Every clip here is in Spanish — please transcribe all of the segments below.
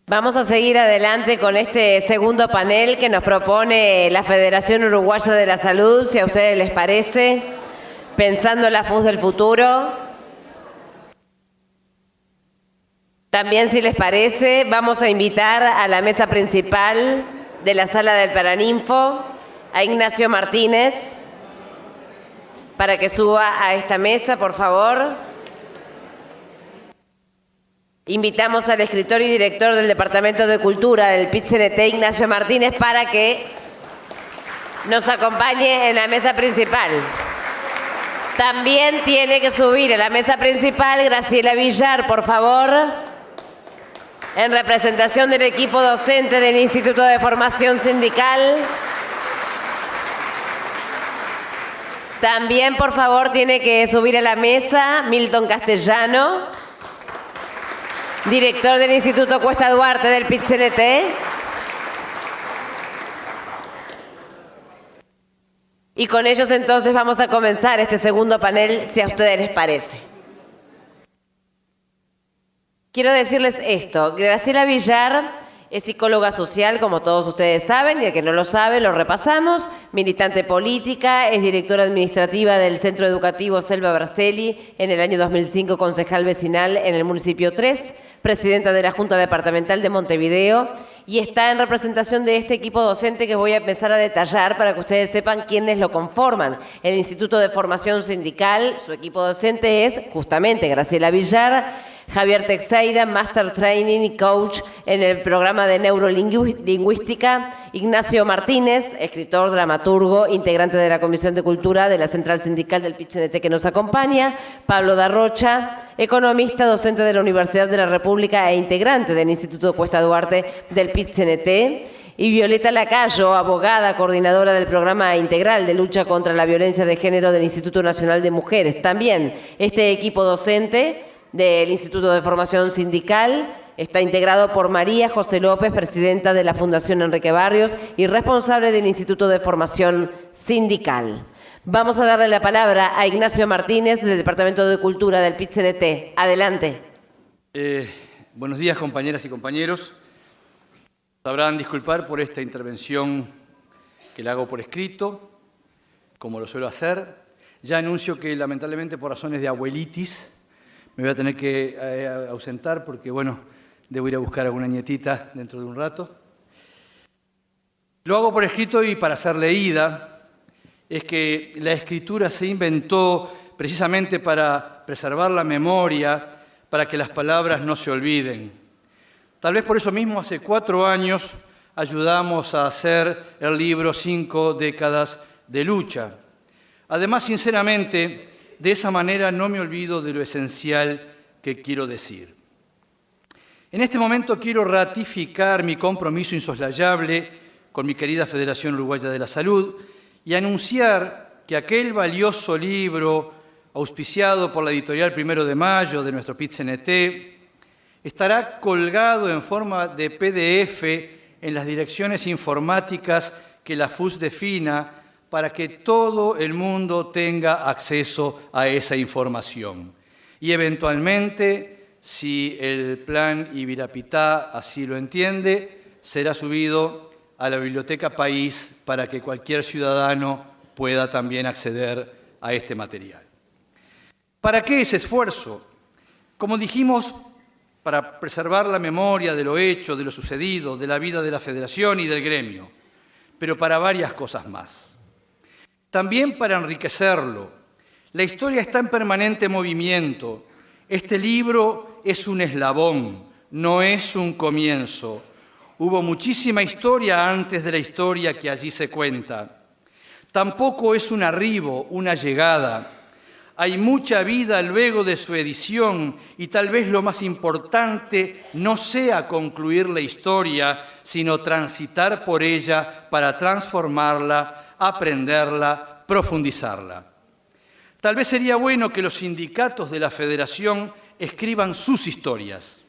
Vamos a seguir adelante con este segundo panel que nos propone la Federación Uruguaya de la Salud, si a ustedes les parece, pensando en la FUS del futuro. También, si les parece, vamos a invitar a la mesa principal de la Sala del Paraninfo a Ignacio Martínez para que suba a esta mesa, por favor. Invitamos al escritor y director del Departamento de Cultura del PIT-CNT, Ignacio Martínez, para que nos acompañe en la mesa principal. También tiene que subir a la mesa principal Graciela Villar, por favor, en representación del equipo docente del Instituto de Formación Sindical. También, por favor, tiene que subir a la mesa Milton Castellano, director del Instituto Cuesta Duarte del PIT-CNT. Y con ellos entonces vamos a comenzar este segundo panel, si a ustedes les parece. Quiero decirles esto: Graciela Villar es psicóloga social, como todos ustedes saben, y el que no lo sabe lo repasamos, militante política, es directora administrativa del Centro Educativo Selva Berzelli, en el año 2005 concejal vecinal en el municipio 3, presidenta de la Junta Departamental de Montevideo, y está en representación de este equipo docente que voy a empezar a detallar para que ustedes sepan quiénes lo conforman. El Instituto de Formación Sindical, su equipo docente es justamente Graciela Villar, Javier Teixeira, Master Training y Coach en el programa de Neurolingüística, Ignacio Martínez, escritor, dramaturgo, integrante de la Comisión de Cultura de la Central Sindical del PIT-CNT que nos acompaña, Pablo Darrocha, economista, docente de la Universidad de la República e integrante del Instituto Cuesta Duarte del PIT-CNT, y Violeta Lacayo, abogada, coordinadora del Programa Integral de Lucha contra la Violencia de Género del Instituto Nacional de Mujeres. También este equipo docente del Instituto de Formación Sindical está integrado por María José López, presidenta de la Fundación Enrique Barrios y responsable del Instituto de Formación Sindical. Vamos a darle la palabra a Ignacio Martínez, del Departamento de Cultura del PIT-CNT. Adelante. Buenos días, compañeras y compañeros. Sabrán disculpar por esta intervención que la hago por escrito, como lo suelo hacer. Ya anuncio que, lamentablemente, por razones de abuelitis, me voy a tener que ausentar porque, bueno, debo ir a buscar a alguna nietita dentro de un rato. Lo hago por escrito y para ser leída. Es que la escritura se inventó precisamente para preservar la memoria, para que las palabras no se olviden. Tal vez por eso mismo hace 4 años ayudamos a hacer el libro 5 décadas de lucha. Además, sinceramente, de esa manera no me olvido de lo esencial que quiero decir. En este momento quiero ratificar mi compromiso insoslayable con mi querida Federación Uruguaya de la Salud y anunciar que aquel valioso libro, auspiciado por la editorial 1 de Mayo de nuestro PIT-CNT, estará colgado en forma de PDF en las direcciones informáticas que la FUS defina para que todo el mundo tenga acceso a esa información. Y eventualmente, si el Plan Ibirapitá así lo entiende, será subido a la Biblioteca País para que cualquier ciudadano pueda también acceder a este material. ¿Para qué ese esfuerzo? Como dijimos, para preservar la memoria de lo hecho, de lo sucedido, de la vida de la Federación y del gremio, pero para varias cosas más. También para enriquecerlo. La historia está en permanente movimiento. Este libro es un eslabón, no es un comienzo. Hubo muchísima historia antes de la historia que allí se cuenta. Tampoco es un arribo, una llegada. Hay mucha vida luego de su edición y tal vez lo más importante no sea concluir la historia, sino transitar por ella para transformarla, aprenderla, profundizarla. Tal vez sería bueno que los sindicatos de la Federación escriban sus historias,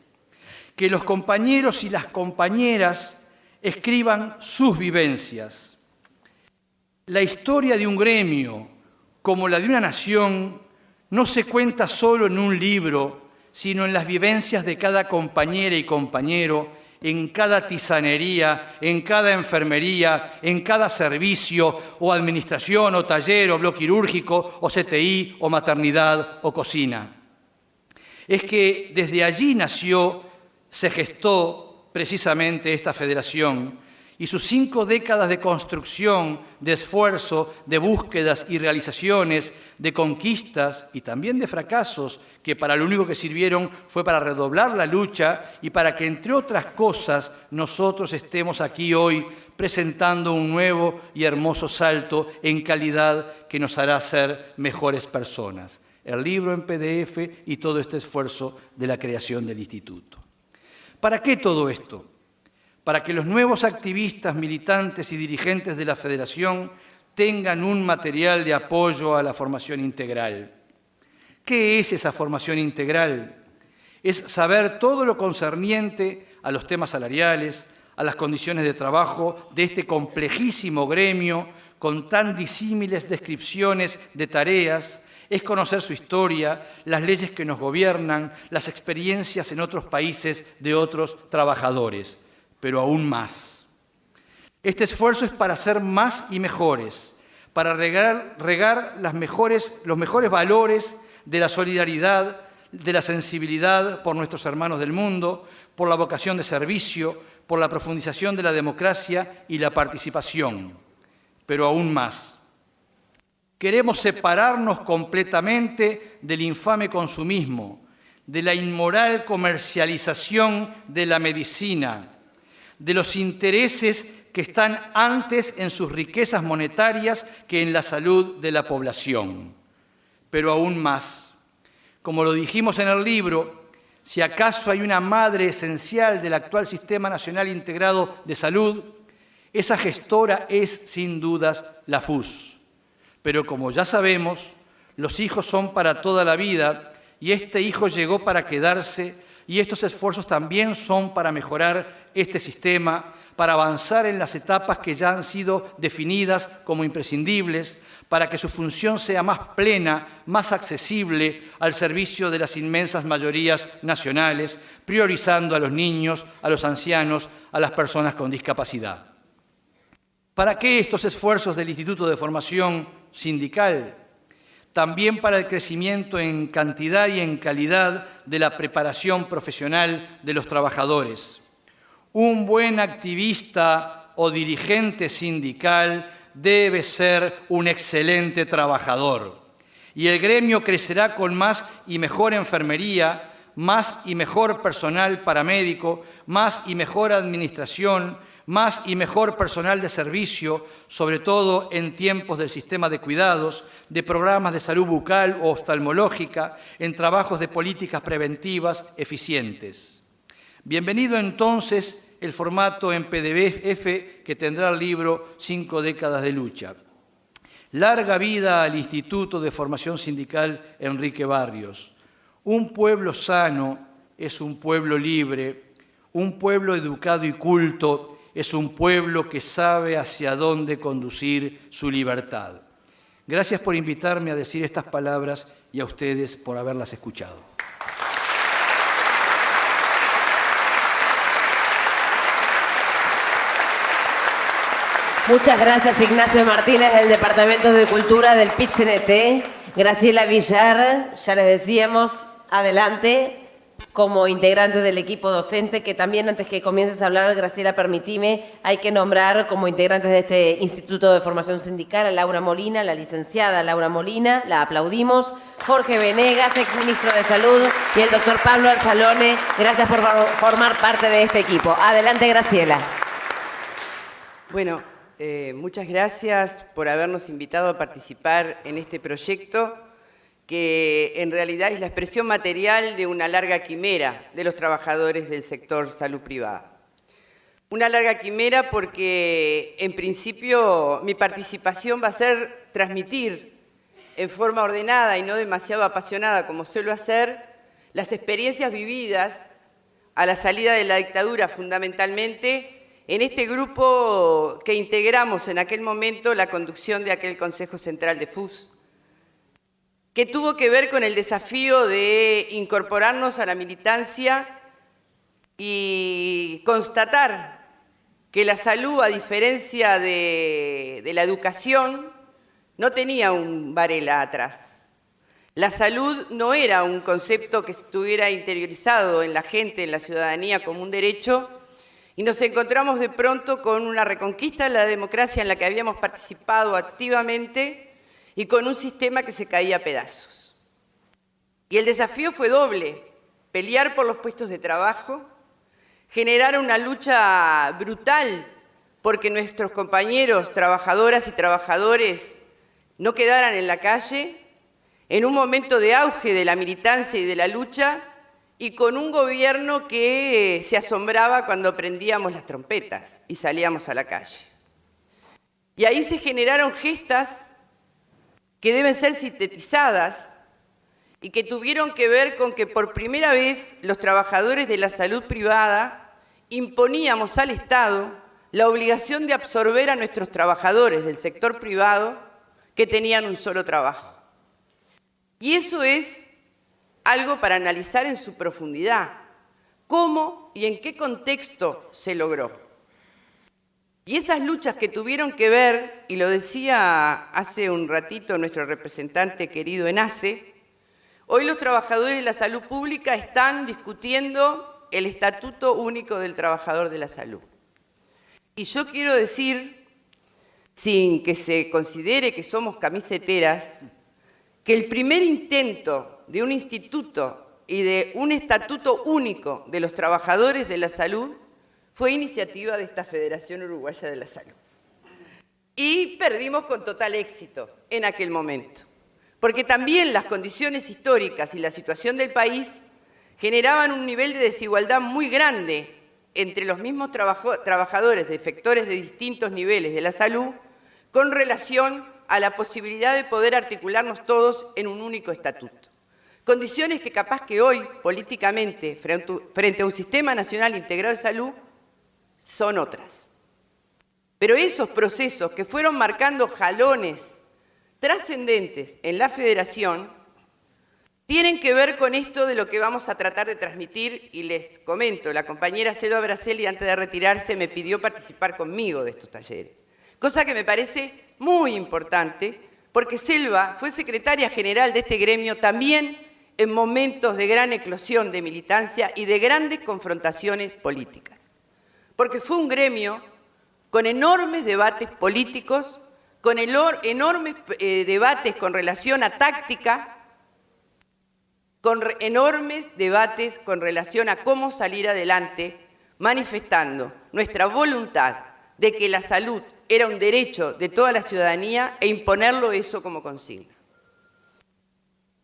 que los compañeros y las compañeras escriban sus vivencias. La historia de un gremio, como la de una nación, no se cuenta solo en un libro, sino en las vivencias de cada compañera y compañero, en cada tisanería, en cada enfermería, en cada servicio o administración o taller o bloque quirúrgico o CTI o maternidad o cocina. Es que desde allí nació, se gestó precisamente esta federación y sus 5 décadas de construcción, de esfuerzo, de búsquedas y realizaciones, de conquistas y también de fracasos, que para lo único que sirvieron fue para redoblar la lucha y para que, entre otras cosas, nosotros estemos aquí hoy presentando un nuevo y hermoso salto en calidad que nos hará ser mejores personas. El libro en PDF y todo este esfuerzo de la creación del instituto. ¿Para qué todo esto? Para que los nuevos activistas, militantes y dirigentes de la Federación tengan un material de apoyo a la formación integral. ¿Qué es esa formación integral? Es saber todo lo concerniente a los temas salariales, a las condiciones de trabajo de este complejísimo gremio con tan disímiles descripciones de tareas. Es conocer su historia, las leyes que nos gobiernan, las experiencias en otros países de otros trabajadores. Pero aún más. Este esfuerzo es para ser más y mejores, para regar los mejores valores de la solidaridad, de la sensibilidad por nuestros hermanos del mundo, por la vocación de servicio, por la profundización de la democracia y la participación. Pero aún más. Queremos separarnos completamente del infame consumismo, de la inmoral comercialización de la medicina, de los intereses que están antes en sus riquezas monetarias que en la salud de la población. Pero aún más, como lo dijimos en el libro, si acaso hay una madre esencial del actual Sistema Nacional Integrado de Salud, esa gestora es, sin dudas, la FUS. Pero como ya sabemos, los hijos son para toda la vida y este hijo llegó para quedarse y estos esfuerzos también son para mejorar este sistema, para avanzar en las etapas que ya han sido definidas como imprescindibles, para que su función sea más plena, más accesible al servicio de las inmensas mayorías nacionales, priorizando a los niños, a los ancianos, a las personas con discapacidad. ¿Para qué estos esfuerzos del Instituto de Formación Sindical? También para el crecimiento en cantidad y en calidad de la preparación profesional de los trabajadores. Un buen activista o dirigente sindical debe ser un excelente trabajador. Y el gremio crecerá con más y mejor enfermería, más y mejor personal paramédico, más y mejor administración, más y mejor personal de servicio, sobre todo en tiempos del sistema de cuidados, de programas de salud bucal o oftalmológica, en trabajos de políticas preventivas eficientes. Bienvenido entonces el formato en PDF que tendrá el libro 5 décadas de lucha. Larga vida al Instituto de Formación Sindical Enrique Barrios. Un pueblo sano es un pueblo libre, un pueblo educado y culto es un pueblo que sabe hacia dónde conducir su libertad. Gracias por invitarme a decir estas palabras y a ustedes por haberlas escuchado. Muchas gracias, Ignacio Martínez, del Departamento de Cultura del PIT-CNT. Graciela Villar, ya les decíamos, adelante, como integrante del equipo docente, que también antes que comiences a hablar, Graciela, permitime, hay que nombrar como integrantes de este Instituto de Formación Sindical a Laura Molina, la licenciada Laura Molina, la aplaudimos, Jorge Venegas, exministro de Salud, y el doctor Pablo Alzalone, gracias por formar parte de este equipo. Adelante, Graciela. Bueno, muchas gracias por habernos invitado a participar en este proyecto que en realidad es la expresión material de una larga quimera de los trabajadores del sector salud privada. Una larga quimera porque, en principio, mi participación va a ser transmitir en forma ordenada y no demasiado apasionada, como suelo hacer, las experiencias vividas a la salida de la dictadura, fundamentalmente, en este grupo que integramos en aquel momento la conducción de aquel Consejo Central de FUS, que tuvo que ver con el desafío de incorporarnos a la militancia y constatar que la salud, a diferencia de la educación, no tenía un Varela atrás. La salud no era un concepto que estuviera interiorizado en la gente, en la ciudadanía, como un derecho, y nos encontramos de pronto con una reconquista de la democracia en la que habíamos participado activamente y con un sistema que se caía a pedazos. Y el desafío fue doble: pelear por los puestos de trabajo, generar una lucha brutal porque nuestros compañeros, trabajadoras y trabajadores, no quedaran en la calle, en un momento de auge de la militancia y de la lucha, y con un gobierno que se asombraba cuando prendíamos las trompetas y salíamos a la calle. Y ahí se generaron gestas que deben ser sintetizadas y que tuvieron que ver con que por primera vez los trabajadores de la salud privada imponíamos al Estado la obligación de absorber a nuestros trabajadores del sector privado que tenían un solo trabajo. Y eso es algo para analizar en su profundidad. ¿Cómo y en qué contexto se logró? Y esas luchas que tuvieron que ver, y lo decía hace un ratito nuestro representante querido Enace, hoy los trabajadores de la salud pública están discutiendo el Estatuto Único del Trabajador de la Salud. Y yo quiero decir, sin que se considere que somos camiseteras, que el primer intento de un instituto y de un estatuto único de los trabajadores de la salud fue iniciativa de esta Federación Uruguaya de la Salud. Y perdimos con total éxito en aquel momento, porque también las condiciones históricas y la situación del país generaban un nivel de desigualdad muy grande entre los mismos trabajadores de sectores de distintos niveles de la salud con relación a la posibilidad de poder articularnos todos en un único estatuto. Condiciones que capaz que hoy, políticamente, frente a un sistema nacional integrado de salud, son otras. Pero esos procesos que fueron marcando jalones trascendentes en la Federación tienen que ver con esto de lo que vamos a tratar de transmitir, y les comento, la compañera Selva Braceli, antes de retirarse, me pidió participar conmigo de estos talleres, cosa que me parece muy importante, porque Selva fue secretaria general de este gremio también en momentos de gran eclosión de militancia y de grandes confrontaciones políticas, porque fue un gremio con enormes debates políticos, con enormes debates con relación a táctica, con enormes debates con relación a cómo salir adelante, manifestando nuestra voluntad de que la salud era un derecho de toda la ciudadanía e imponerlo eso como consigna.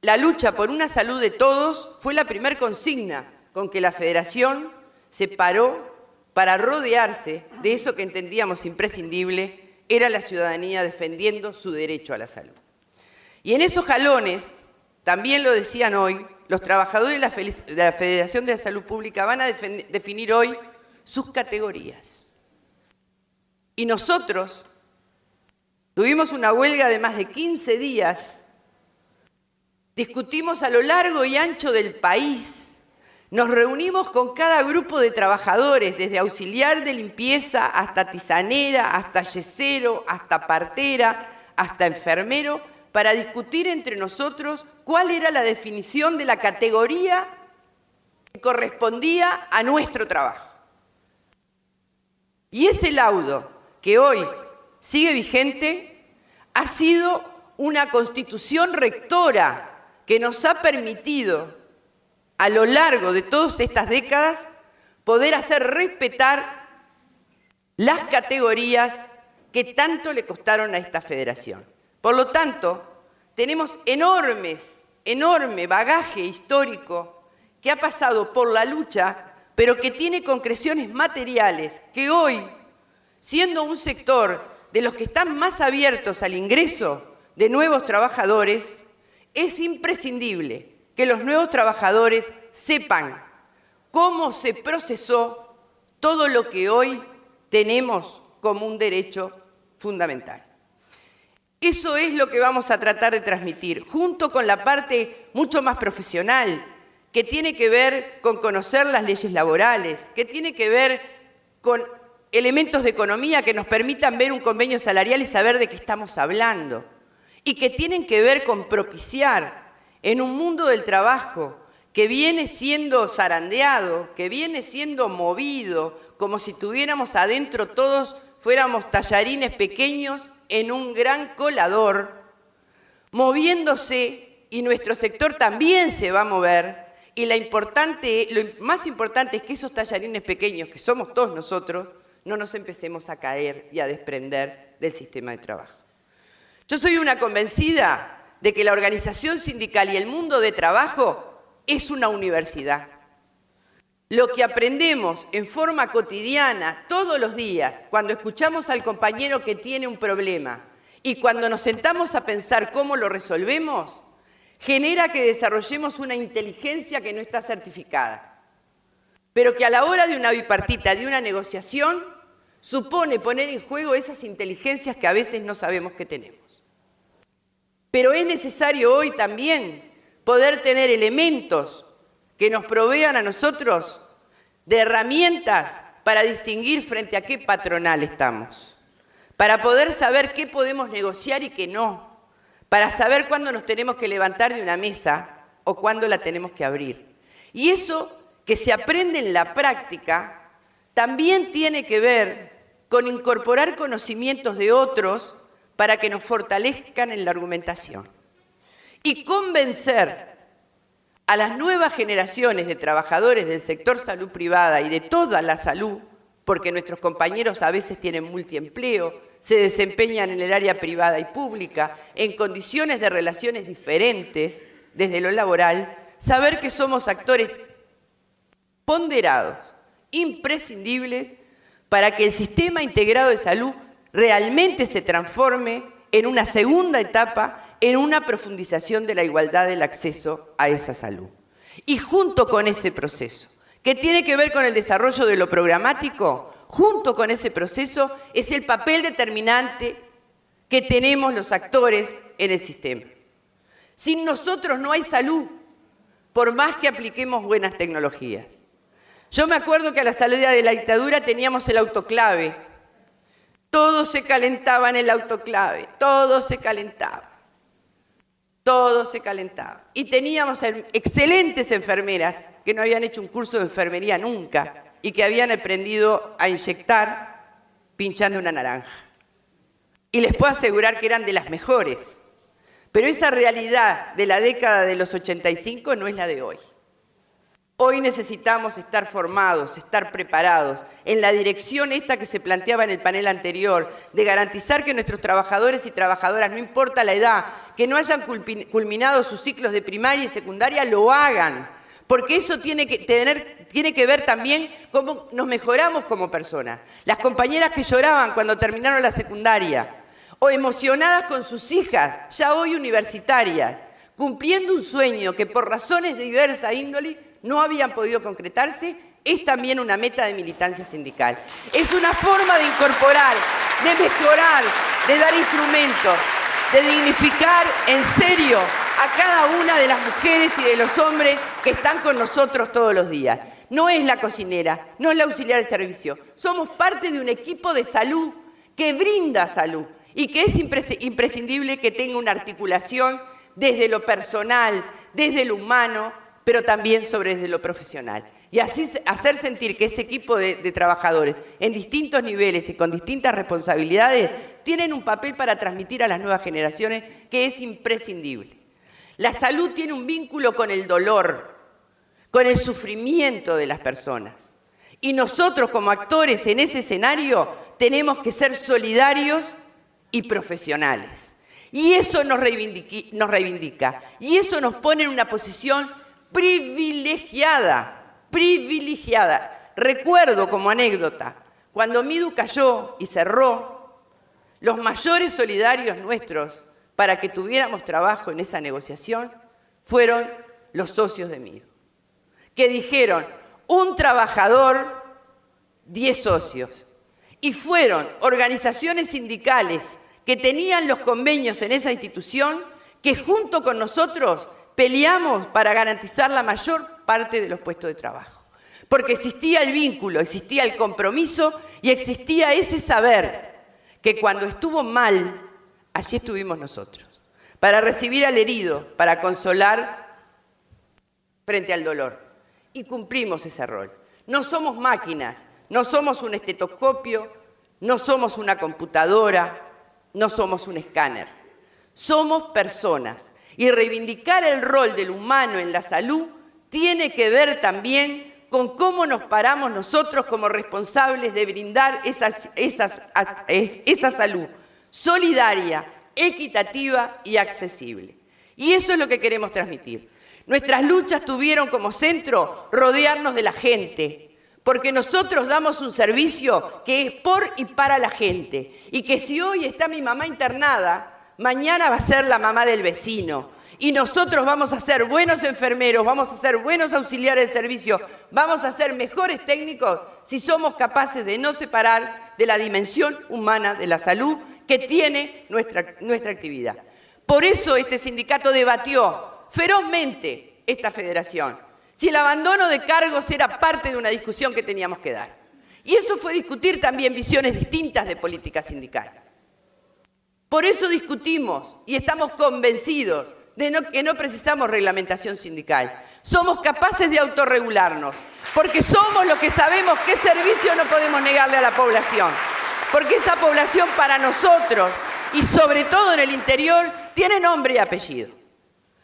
La lucha por una salud de todos fue la primer consigna con que la Federación se paró para rodearse de eso que entendíamos imprescindible, era la ciudadanía defendiendo su derecho a la salud. Y en esos jalones, también lo decían hoy, los trabajadores de la Federación de la Salud Pública van a definir hoy sus categorías. Y nosotros tuvimos una huelga de más de 15 días, discutimos a lo largo y ancho del país, nos reunimos con cada grupo de trabajadores, desde auxiliar de limpieza hasta tisanera, hasta yesero, hasta partera, hasta enfermero, para discutir entre nosotros cuál era la definición de la categoría que correspondía a nuestro trabajo. Y ese laudo, que hoy sigue vigente, ha sido una constitución rectora que nos ha permitido, a lo largo de todas estas décadas, poder hacer respetar las categorías que tanto le costaron a esta federación. Por lo tanto, tenemos enorme bagaje histórico que ha pasado por la lucha, pero que tiene concreciones materiales que hoy, siendo un sector de los que están más abiertos al ingreso de nuevos trabajadores, es imprescindible que los nuevos trabajadores sepan cómo se procesó todo lo que hoy tenemos como un derecho fundamental. Eso es lo que vamos a tratar de transmitir, junto con la parte mucho más profesional, que tiene que ver con conocer las leyes laborales, que tiene que ver con elementos de economía que nos permitan ver un convenio salarial y saber de qué estamos hablando, y que tienen que ver con propiciar en un mundo del trabajo que viene siendo zarandeado, que viene siendo movido, como si tuviéramos adentro todos, fuéramos tallarines pequeños en un gran colador, moviéndose, y nuestro sector también se va a mover, y lo más importante es que esos tallarines pequeños, que somos todos nosotros, no nos empecemos a caer y a desprender del sistema de trabajo. Yo soy una convencida de que la organización sindical y el mundo de trabajo es una universidad. Lo que aprendemos en forma cotidiana, todos los días, cuando escuchamos al compañero que tiene un problema y cuando nos sentamos a pensar cómo lo resolvemos, genera que desarrollemos una inteligencia que no está certificada, pero que a la hora de una bipartita, de una negociación, supone poner en juego esas inteligencias que a veces no sabemos que tenemos. Pero es necesario hoy también poder tener elementos que nos provean a nosotros de herramientas para distinguir frente a qué patronal estamos, para poder saber qué podemos negociar y qué no, para saber cuándo nos tenemos que levantar de una mesa o cuándo la tenemos que abrir. Y eso que se aprende en la práctica también tiene que ver con incorporar conocimientos de otros para que nos fortalezcan en la argumentación. Y convencer a las nuevas generaciones de trabajadores del sector salud privada y de toda la salud, porque nuestros compañeros a veces tienen multiempleo, se desempeñan en el área privada y pública, en condiciones de relaciones diferentes desde lo laboral, saber que somos actores ponderados, imprescindibles, para que el sistema integrado de salud realmente se transforme en una segunda etapa, en una profundización de la igualdad del acceso a esa salud. Y junto con ese proceso, que tiene que ver con el desarrollo de lo programático, junto con ese proceso es el papel determinante que tenemos los actores en el sistema. Sin nosotros no hay salud, por más que apliquemos buenas tecnologías. Yo me acuerdo que a la salida de la dictadura teníamos el autoclave. Todo se calentaba en el autoclave, todo se calentaba. Todo se calentaba. Y teníamos excelentes enfermeras que no habían hecho un curso de enfermería nunca y que habían aprendido a inyectar pinchando una naranja. Y les puedo asegurar que eran de las mejores. Pero esa realidad de la década de los 85 no es la de hoy. Hoy necesitamos estar formados, estar preparados en la dirección esta que se planteaba en el panel anterior, de garantizar que nuestros trabajadores y trabajadoras, no importa la edad, que no hayan culminado sus ciclos de primaria y secundaria, lo hagan. Porque eso tiene que ver también cómo nos mejoramos como personas. Las compañeras que lloraban cuando terminaron la secundaria, o emocionadas con sus hijas, ya hoy universitarias, cumpliendo un sueño que por razones de diversa índole no habían podido concretarse, es también una meta de militancia sindical. Es una forma de incorporar, de mejorar, de dar instrumentos, de dignificar en serio a cada una de las mujeres y de los hombres que están con nosotros todos los días. No es la cocinera, no es la auxiliar de servicio. Somos parte de un equipo de salud que brinda salud y que es imprescindible que tenga una articulación desde lo personal, desde lo humano, pero también desde lo profesional. Y así hacer sentir que ese equipo de trabajadores en distintos niveles y con distintas responsabilidades tienen un papel para transmitir a las nuevas generaciones que es imprescindible. La salud tiene un vínculo con el dolor, con el sufrimiento de las personas. Y nosotros como actores en ese escenario tenemos que ser solidarios y profesionales. Y eso nos reivindica. Y eso nos pone en una posición privilegiada. Recuerdo como anécdota, cuando Midu cayó y cerró, los mayores solidarios nuestros para que tuviéramos trabajo en esa negociación fueron los socios de Midu, que dijeron, un trabajador, 10 socios. Y fueron organizaciones sindicales que tenían los convenios en esa institución que junto con nosotros peleamos para garantizar la mayor parte de los puestos de trabajo. Porque existía el vínculo, existía el compromiso y existía ese saber que cuando estuvo mal, allí estuvimos nosotros, para recibir al herido, para consolar frente al dolor. Y cumplimos ese rol. No somos máquinas, no somos un estetoscopio, no somos una computadora, no somos un escáner. Somos personas. Y reivindicar el rol del humano en la salud tiene que ver también con cómo nos paramos nosotros como responsables de brindar esa salud solidaria, equitativa y accesible. Y eso es lo que queremos transmitir. Nuestras luchas tuvieron como centro rodearnos de la gente, porque nosotros damos un servicio que es por y para la gente, y que si hoy está mi mamá internada, mañana va a ser la mamá del vecino, y nosotros vamos a ser buenos enfermeros, vamos a ser buenos auxiliares de servicio, vamos a ser mejores técnicos si somos capaces de no separar de la dimensión humana de la salud que tiene nuestra actividad. Por eso este sindicato debatió ferozmente esta federación, si el abandono de cargos era parte de una discusión que teníamos que dar. Y eso fue discutir también visiones distintas de política sindical. Por eso discutimos y estamos convencidos de que no precisamos reglamentación sindical. Somos capaces de autorregularnos, porque somos los que sabemos qué servicio no podemos negarle a la población. Porque esa población para nosotros, y sobre todo en el interior, tiene nombre y apellido.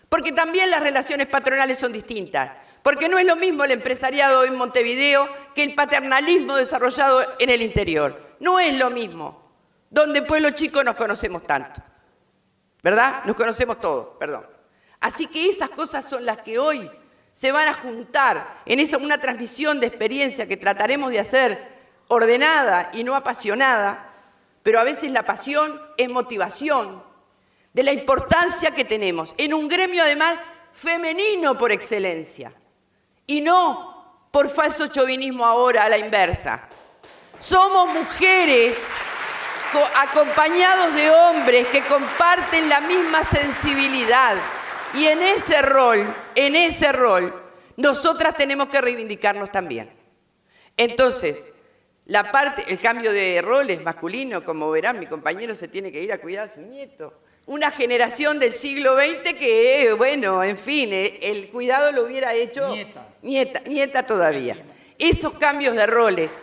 Porque también las relaciones patronales son distintas. Porque no es lo mismo el empresariado en Montevideo que el paternalismo desarrollado en el interior. No es lo mismo. Donde en Pueblo Chico nos conocemos tanto. ¿Verdad? Nos conocemos todos, perdón. Así que esas cosas son las que hoy se van a juntar en una transmisión de experiencia que trataremos de hacer ordenada y no apasionada, pero a veces la pasión es motivación de la importancia que tenemos en un gremio además femenino por excelencia y no por falso chauvinismo ahora a la inversa. Somos mujeres acompañados de hombres que comparten la misma sensibilidad y en ese rol, nosotras tenemos que reivindicarnos también. Entonces, el cambio de roles masculino, como verán, mi compañero se tiene que ir a cuidar a su nieto. Una generación del siglo XX que, bueno, en fin, el cuidado lo hubiera hecho nieta todavía. Esos cambios de roles,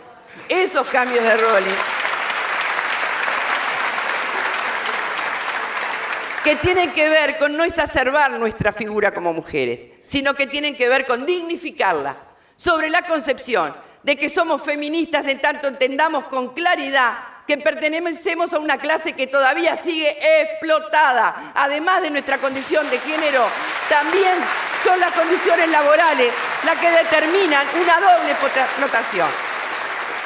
que tienen que ver con no exacerbar nuestra figura como mujeres, sino que tienen que ver con dignificarla, sobre la concepción de que somos feministas en tanto entendamos con claridad que pertenecemos a una clase que todavía sigue explotada. Además de nuestra condición de género, también son las condiciones laborales las que determinan una doble explotación.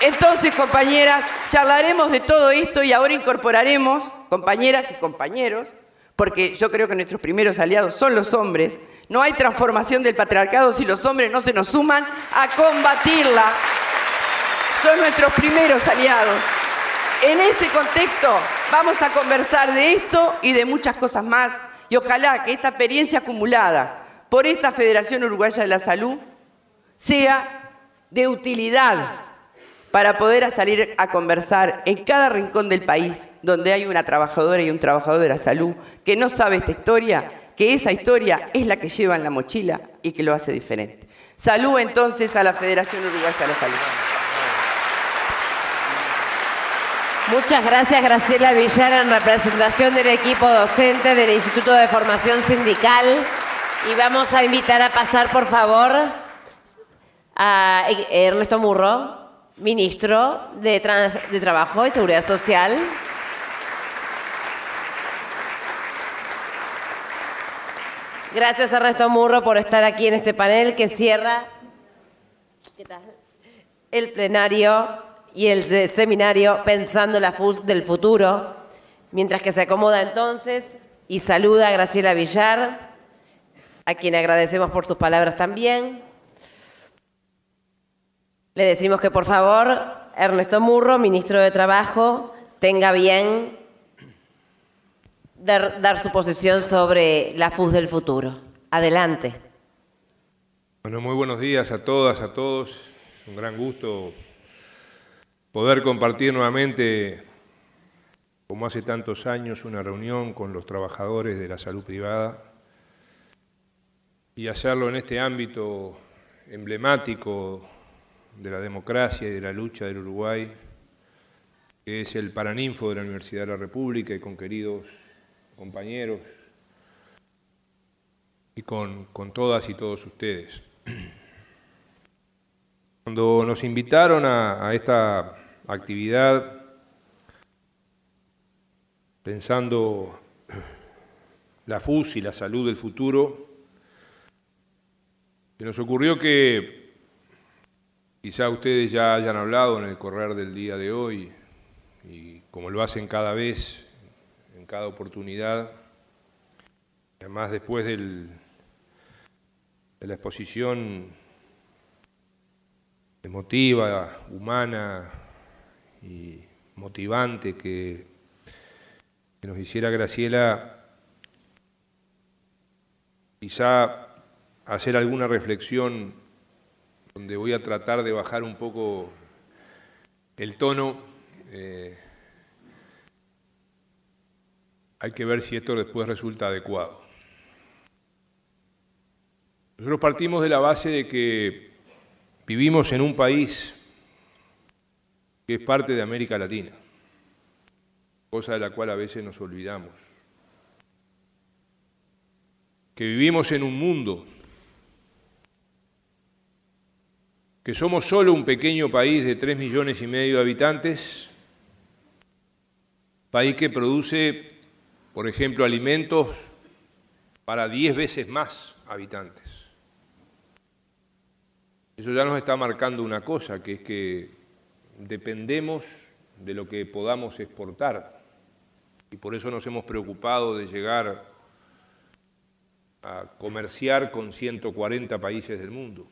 Entonces, compañeras, charlaremos de todo esto y ahora incorporaremos, compañeras y compañeros, porque yo creo que nuestros primeros aliados son los hombres. No hay transformación del patriarcado si los hombres no se nos suman a combatirla. Son nuestros primeros aliados. En ese contexto vamos a conversar de esto y de muchas cosas más. Y ojalá que esta experiencia acumulada por esta Federación Uruguaya de la Salud sea de utilidad para poder salir a conversar en cada rincón del país donde hay una trabajadora y un trabajador de la salud que no sabe esta historia, que esa historia es la que lleva en la mochila y que lo hace diferente. Salud entonces a la Federación Uruguaya de la Salud. Muchas gracias, Graciela Villar, en representación del equipo docente del Instituto de Formación Sindical. Y vamos a invitar a pasar, por favor, a Ernesto Murro, ministro de Trabajo y Seguridad Social. Gracias, Ernesto Murro, por estar aquí en este panel que cierra el plenario y el seminario Pensando la FUS del futuro. Mientras que se acomoda entonces y saluda a Graciela Villar, a quien agradecemos por sus palabras también. Le decimos que, por favor, Ernesto Murro, ministro de Trabajo, tenga bien dar su posición sobre la FUS del futuro. Adelante. Bueno, muy buenos días a todas, a todos. Es un gran gusto poder compartir nuevamente, como hace tantos años, una reunión con los trabajadores de la salud privada y hacerlo en este ámbito emblemático de la democracia y de la lucha del Uruguay, que es el Paraninfo de la Universidad de la República, y con queridos compañeros y con todas y todos ustedes. Cuando nos invitaron a esta actividad, pensando la FUS y la salud del futuro, se nos ocurrió que quizá ustedes ya hayan hablado en el correr del día de hoy, y como lo hacen cada vez, en cada oportunidad, además después de la exposición emotiva, humana y motivante que nos hiciera Graciela, quizá hacer alguna reflexión donde voy a tratar de bajar un poco el tono. Hay que ver si esto después resulta adecuado. Nosotros partimos de la base de que vivimos en un país que es parte de América Latina, cosa de la cual a veces nos olvidamos. Que vivimos en un mundo, que somos solo un pequeño país de 3,5 millones de habitantes, país que produce, por ejemplo, alimentos para 10 veces más habitantes. Eso ya nos está marcando una cosa, que es que dependemos de lo que podamos exportar, y por eso nos hemos preocupado de llegar a comerciar con 140 países del mundo.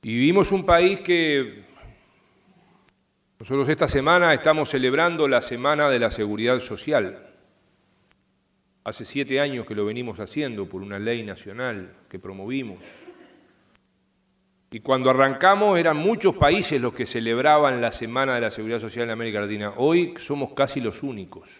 Y vivimos un país que nosotros esta semana estamos celebrando la Semana de la Seguridad Social. Hace 7 años que lo venimos haciendo por una ley nacional que promovimos. Y cuando arrancamos eran muchos países los que celebraban la Semana de la Seguridad Social en América Latina. Hoy somos casi los únicos.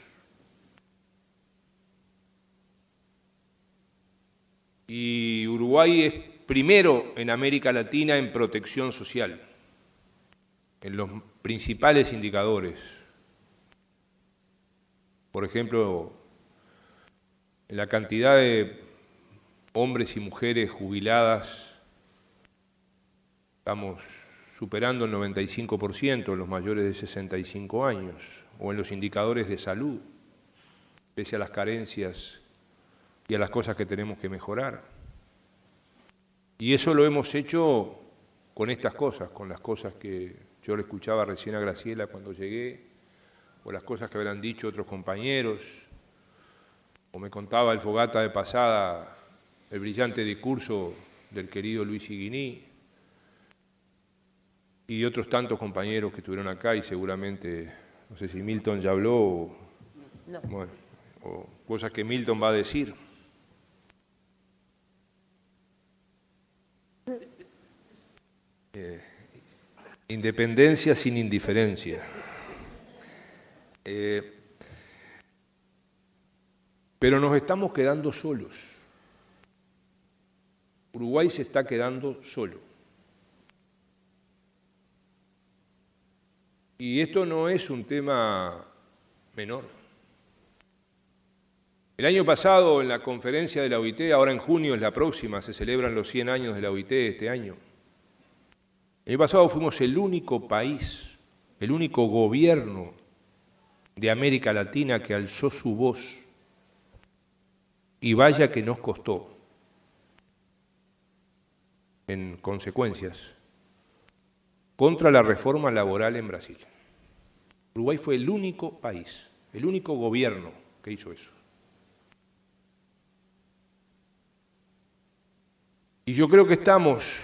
Y Uruguay es primero en América Latina en protección social, en los principales indicadores. Por ejemplo, en la cantidad de hombres y mujeres jubiladas, estamos superando el 95% en los mayores de 65 años, o en los indicadores de salud, pese a las carencias y a las cosas que tenemos que mejorar. Y eso lo hemos hecho con estas cosas, con las cosas que yo le escuchaba recién a Graciela cuando llegué, o las cosas que habrán dicho otros compañeros, o me contaba el Fogata de pasada el brillante discurso del querido Luis Iguiní, y de otros tantos compañeros que estuvieron acá, y seguramente, no sé si Milton ya habló, bueno, o cosas que Milton va a decir. Independencia sin indiferencia. Pero nos estamos quedando solos. Uruguay se está quedando solo. Y esto no es un tema menor. El año pasado, en la conferencia de la OIT, ahora en junio es la próxima, se celebran los 100 años de la OIT este año. El año pasado fuimos el único país, el único gobierno de América Latina que alzó su voz, y vaya que nos costó, en consecuencias, contra la reforma laboral en Brasil. Uruguay fue el único país, el único gobierno que hizo eso. Y yo creo que estamos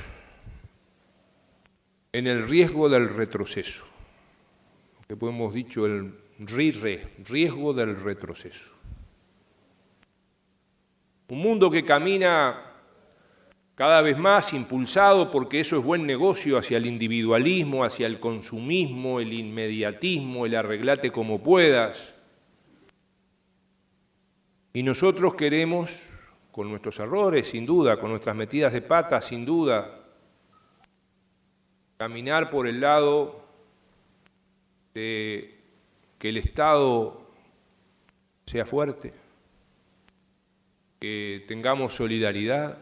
en el riesgo del retroceso, que hemos dicho el riesgo del retroceso. Un mundo que camina cada vez más impulsado porque eso es buen negocio hacia el individualismo, hacia el consumismo, el inmediatismo, el arreglate como puedas. Y nosotros queremos, con nuestros errores, sin duda, con nuestras metidas de pata, sin duda, caminar por el lado de que el Estado sea fuerte, que tengamos solidaridad,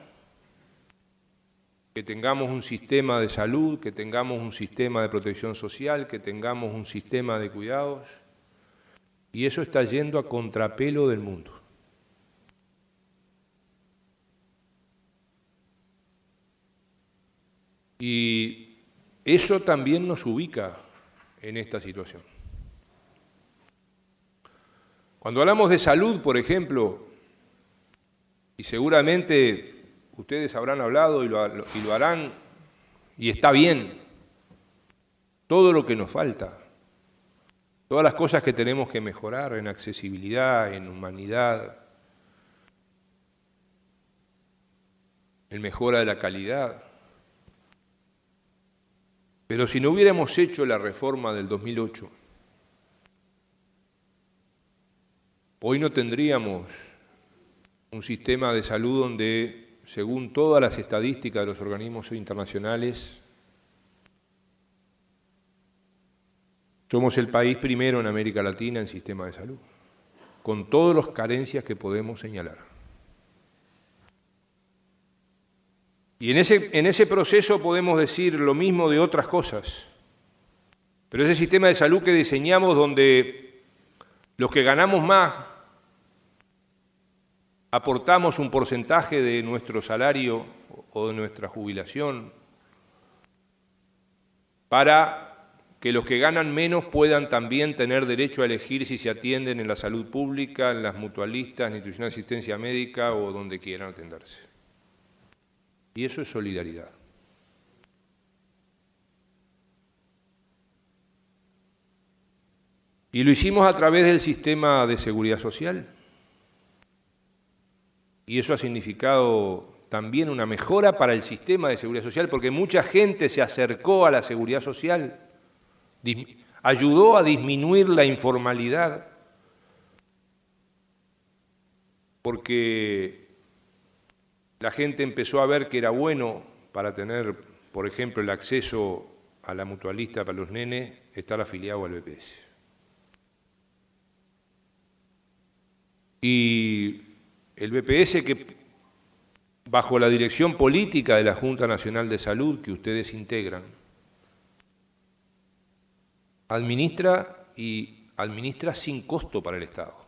que tengamos un sistema de salud, que tengamos un sistema de protección social, que tengamos un sistema de cuidados, y eso está yendo a contrapelo del mundo. Y eso también nos ubica en esta situación. Cuando hablamos de salud, por ejemplo, y seguramente ustedes habrán hablado y lo harán, y está bien, todo lo que nos falta, todas las cosas que tenemos que mejorar en accesibilidad, en humanidad, en mejora de la calidad. Pero si no hubiéramos hecho la reforma del 2008, hoy no tendríamos un sistema de salud donde, según todas las estadísticas de los organismos internacionales, somos el país primero en América Latina en sistema de salud, con todas las carencias que podemos señalar. Y en ese proceso podemos decir lo mismo de otras cosas, pero ese sistema de salud que diseñamos donde los que ganamos más aportamos un porcentaje de nuestro salario o de nuestra jubilación para que los que ganan menos puedan también tener derecho a elegir si se atienden en la salud pública, en las mutualistas, en instituciones de asistencia médica o donde quieran atenderse. Y eso es solidaridad. Y lo hicimos a través del sistema de seguridad social. Y eso ha significado también una mejora para el sistema de seguridad social, porque mucha gente se acercó a la seguridad social, ayudó a disminuir la informalidad, porque la gente empezó a ver que era bueno para tener, por ejemplo, el acceso a la mutualista para los nenes, estar afiliado al BPS. Y el BPS, que bajo la dirección política de la Junta Nacional de Salud, que ustedes integran, administra sin costo para el Estado.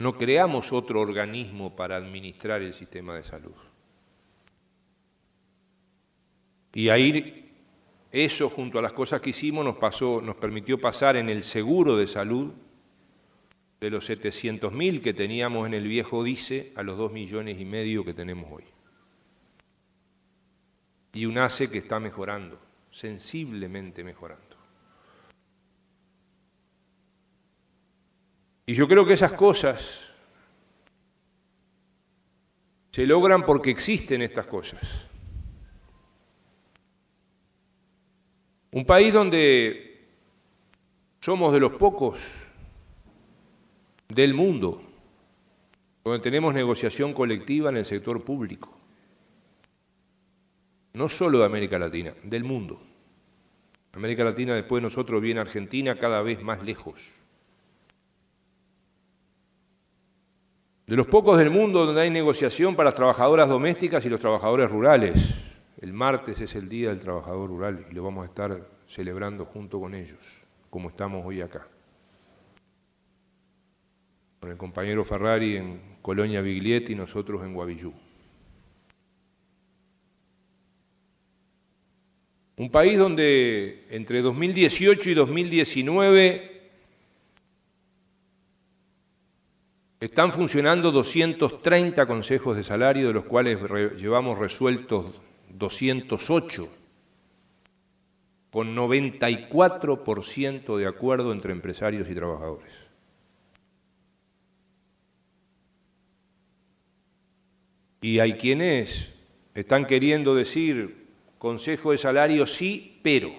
No creamos otro organismo para administrar el sistema de salud. Y ahí eso, junto a las cosas que hicimos, nos permitió pasar en el seguro de salud de los 700.000 que teníamos en el viejo DICE a los 2,5 millones que tenemos hoy. Y un ACE que está mejorando, sensiblemente mejorando. Y yo creo que esas cosas se logran porque existen estas cosas. Un país donde somos de los pocos del mundo, donde tenemos negociación colectiva en el sector público, no solo de América Latina, del mundo. América Latina, después de nosotros, viene Argentina cada vez más lejos. De los pocos del mundo donde hay negociación para las trabajadoras domésticas y los trabajadores rurales. El martes es el Día del Trabajador Rural y lo vamos a estar celebrando junto con ellos, como estamos hoy acá. Con el compañero Ferrari en Colonia Biglietti y nosotros en Guavillú. Un país donde entre 2018 y 2019 están funcionando 230 consejos de salario, de los cuales llevamos resueltos 208, con 94% de acuerdo entre empresarios y trabajadores. Y hay quienes están queriendo decir consejo de salario sí, pero.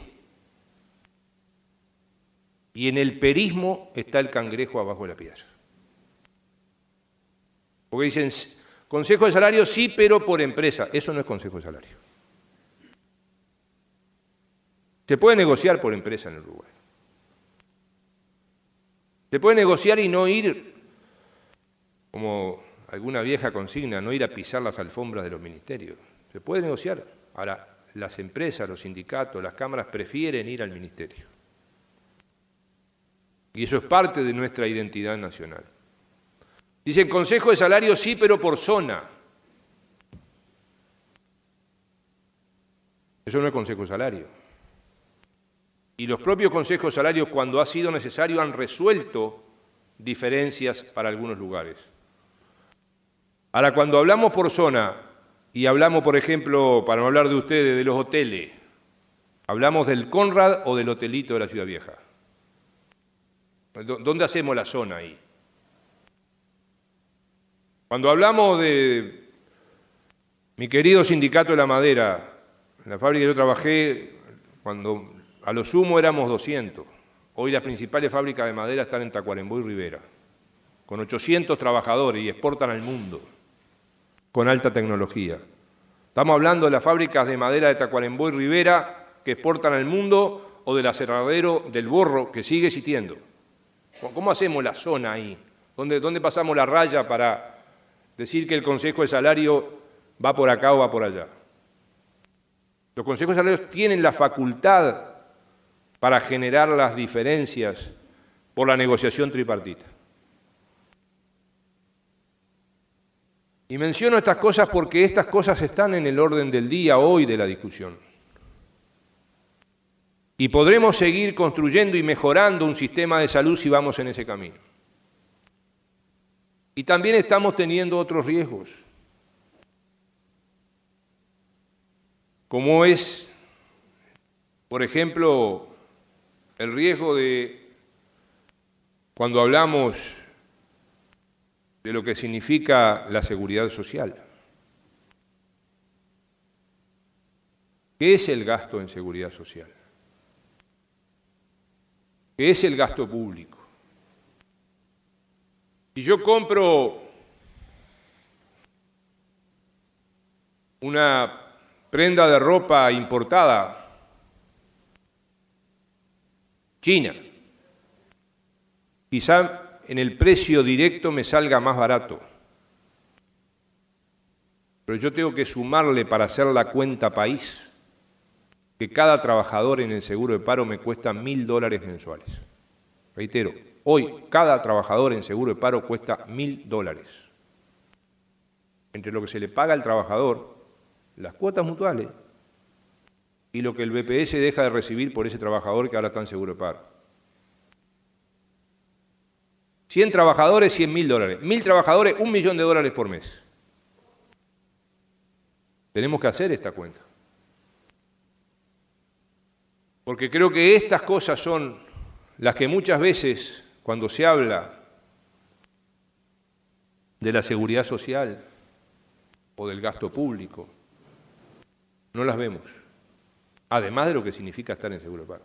Y en el perismo está el cangrejo abajo de la piedra. Porque dicen, consejo de salario sí, pero por empresa. Eso no es consejo de salario. Se puede negociar por empresa en el Uruguay. Se puede negociar y no ir, como alguna vieja consigna, no ir a pisar las alfombras de los ministerios. Se puede negociar. Ahora, las empresas, los sindicatos, las cámaras prefieren ir al ministerio. Y eso es parte de nuestra identidad nacional. Dicen, consejo de salario sí, pero por zona. Eso no es consejo de salario. Y los propios consejos de salario, cuando ha sido necesario, han resuelto diferencias para algunos lugares. Ahora, cuando hablamos por zona, y hablamos, por ejemplo, para no hablar de ustedes, de los hoteles, ¿hablamos del Conrad o del hotelito de la Ciudad Vieja? ¿Dónde hacemos la zona ahí? Cuando hablamos de mi querido sindicato de la madera, en la fábrica que yo trabajé, cuando a lo sumo éramos 200. Hoy las principales fábricas de madera están en Tacuarembó y Rivera, con 800 trabajadores y exportan al mundo, con alta tecnología. Estamos hablando de las fábricas de madera de Tacuarembó y Rivera que exportan al mundo o del aserradero del Borro que sigue existiendo. ¿Cómo hacemos la zona ahí? ¿Dónde pasamos la raya para decir que el consejo de salario va por acá o va por allá? Los consejos de salarios tienen la facultad para generar las diferencias por la negociación tripartita. Y menciono estas cosas porque estas cosas están en el orden del día hoy de la discusión. Y podremos seguir construyendo y mejorando un sistema de salud si vamos en ese camino. Y también estamos teniendo otros riesgos, como es, por ejemplo, el riesgo de, cuando hablamos de lo que significa la seguridad social. ¿Qué es el gasto en seguridad social? ¿Qué es el gasto público? Si yo compro una prenda de ropa importada, China, quizá en el precio directo me salga más barato, pero yo tengo que sumarle para hacer la cuenta país que cada trabajador en el seguro de paro me cuesta $1.000 mensuales. Reitero, hoy cada trabajador en seguro de paro cuesta $1.000. Entre lo que se le paga al trabajador, las cuotas mutuales, y lo que el BPS deja de recibir por ese trabajador que ahora está en seguro de paro. 100 trabajadores, $100.000. 1.000 trabajadores, $1.000.000 por mes. Tenemos que hacer esta cuenta. Porque creo que estas cosas son las que muchas veces, cuando se habla de la seguridad social o del gasto público, no las vemos. Además de lo que significa estar en seguro de paro.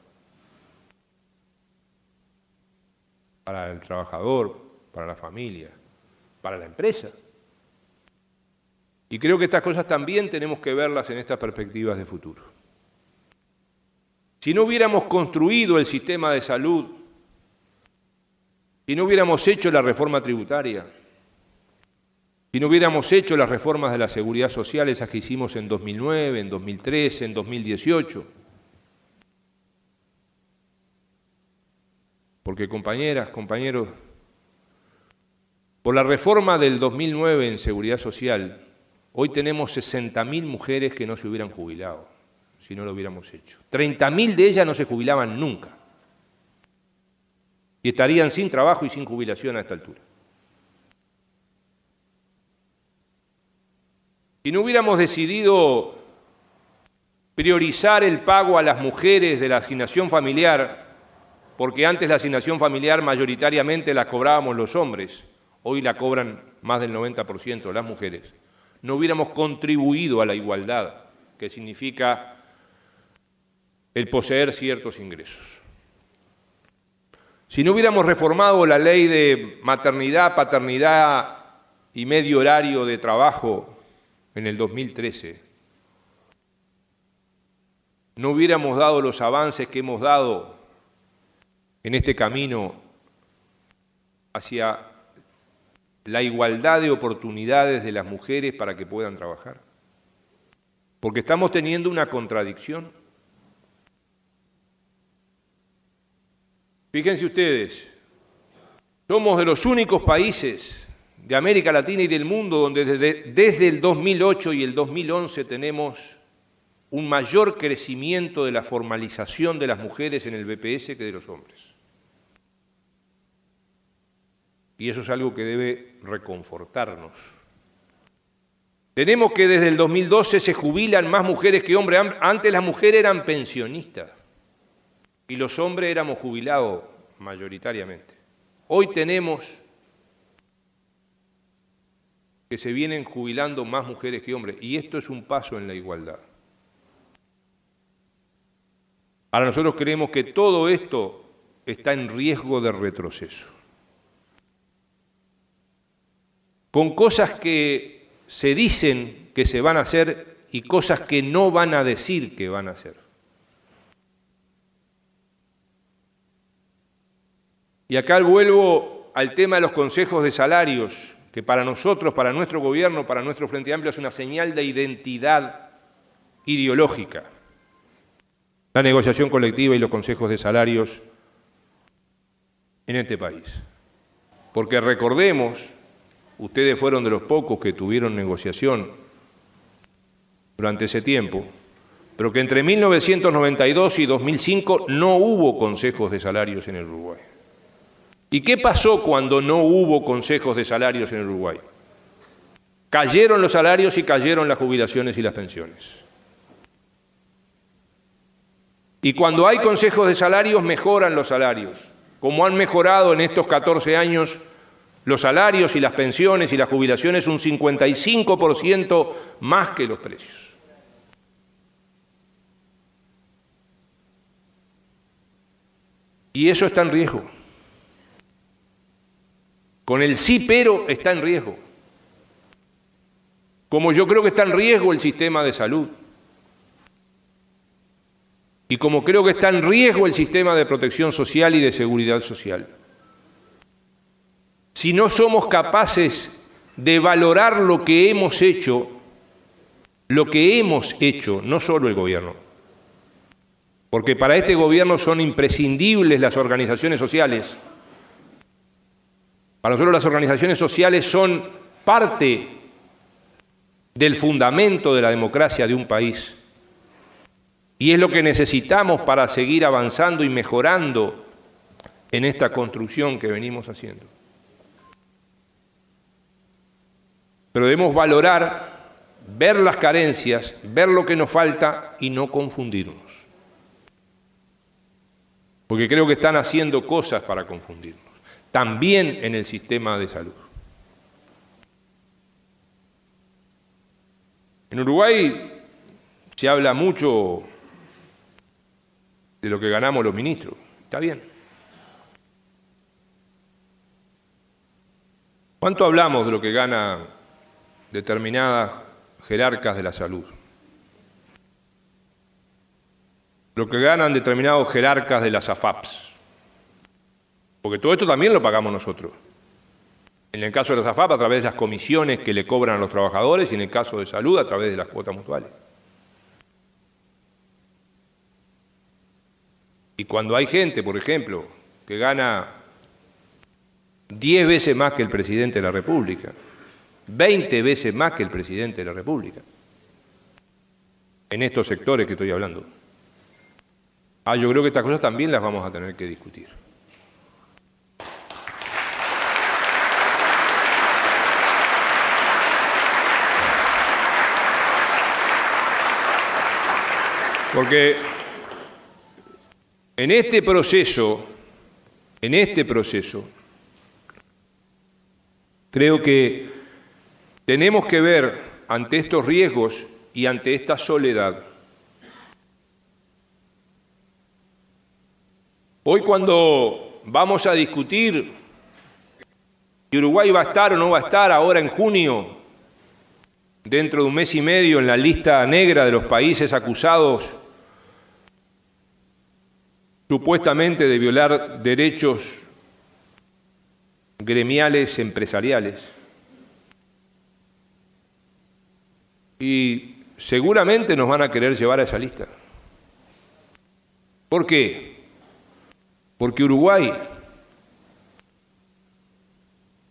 Para el trabajador, para la familia, para la empresa. Y creo que estas cosas también tenemos que verlas en estas perspectivas de futuro. Si no hubiéramos construido el sistema de salud, si no hubiéramos hecho la reforma tributaria, si no hubiéramos hecho las reformas de la seguridad social, esas que hicimos en 2009, en 2013, en 2018, porque compañeras, compañeros, por la reforma del 2009 en seguridad social, hoy tenemos 60.000 mujeres que no se hubieran jubilado si no lo hubiéramos hecho. 30.000 de ellas no se jubilaban nunca y estarían sin trabajo y sin jubilación a esta altura. Si no hubiéramos decidido priorizar el pago a las mujeres de la asignación familiar, porque antes la asignación familiar mayoritariamente la cobrábamos los hombres, hoy la cobran más del 90% las mujeres, no hubiéramos contribuido a la igualdad, que significa el poseer ciertos ingresos. Si no hubiéramos reformado la ley de maternidad, paternidad y medio horario de trabajo en el 2013, no hubiéramos dado los avances que hemos dado en este camino hacia la igualdad de oportunidades de las mujeres para que puedan trabajar. Porque estamos teniendo una contradicción. Fíjense ustedes, somos de los únicos países de América Latina y del mundo donde desde el 2008 y el 2011 tenemos un mayor crecimiento de la formalización de las mujeres en el BPS que de los hombres. Y eso es algo que debe reconfortarnos. Tenemos que desde el 2012 se jubilan más mujeres que hombres. Antes las mujeres eran pensionistas y los hombres éramos jubilados mayoritariamente. Hoy tenemos que se vienen jubilando más mujeres que hombres y esto es un paso en la igualdad. Ahora nosotros creemos que todo esto está en riesgo de retroceso. Con cosas que se dicen que se van a hacer y cosas que no van a decir que van a hacer. Y acá vuelvo al tema de los consejos de salarios, que para nosotros, para nuestro gobierno, para nuestro Frente Amplio es una señal de identidad ideológica. La negociación colectiva y los consejos de salarios en este país. Porque recordemos, ustedes fueron de los pocos que tuvieron negociación durante ese tiempo, pero que entre 1992 y 2005 no hubo consejos de salarios en el Uruguay. ¿Y qué pasó cuando no hubo consejos de salarios en el Uruguay? Cayeron los salarios y cayeron las jubilaciones y las pensiones. Y cuando hay consejos de salarios, mejoran los salarios, como han mejorado en estos 14 años los salarios y las pensiones y las jubilaciones un 55% más que los precios. Y eso está en riesgo. Con el sí pero está en riesgo. Como yo creo que está en riesgo el sistema de salud. Y como creo que está en riesgo el sistema de protección social y de seguridad social. Si no somos capaces de valorar lo que hemos hecho, no solo el gobierno, porque para este gobierno son imprescindibles las organizaciones sociales. Para nosotros las organizaciones sociales son parte del fundamento de la democracia de un país. Y es lo que necesitamos para seguir avanzando y mejorando en esta construcción que venimos haciendo. Pero debemos valorar, ver las carencias, ver lo que nos falta y no confundirnos. Porque creo que están haciendo cosas para confundirnos. También en el sistema de salud. En Uruguay se habla mucho de lo que ganamos los ministros. Está bien. ¿Cuánto hablamos de lo que ganan determinadas jerarcas de la salud? Lo que ganan determinados jerarcas de las AFAPs. Porque todo esto también lo pagamos nosotros. En el caso de las AFAP a través de las comisiones que le cobran a los trabajadores y en el caso de salud a través de las cuotas mutuales. Y cuando hay gente, por ejemplo, que gana 10 veces más que el presidente de la República, 20 veces más que el presidente de la República, en estos sectores que estoy hablando, yo creo que estas cosas también las vamos a tener que discutir. Porque en este proceso, creo que tenemos que ver ante estos riesgos y ante esta soledad. Hoy, cuando vamos a discutir si Uruguay va a estar o no va a estar ahora en junio, dentro de un mes y medio, en la lista negra de los países acusados supuestamente de violar derechos gremiales, empresariales, y seguramente nos van a querer llevar a esa lista. ¿Por qué? Porque Uruguay,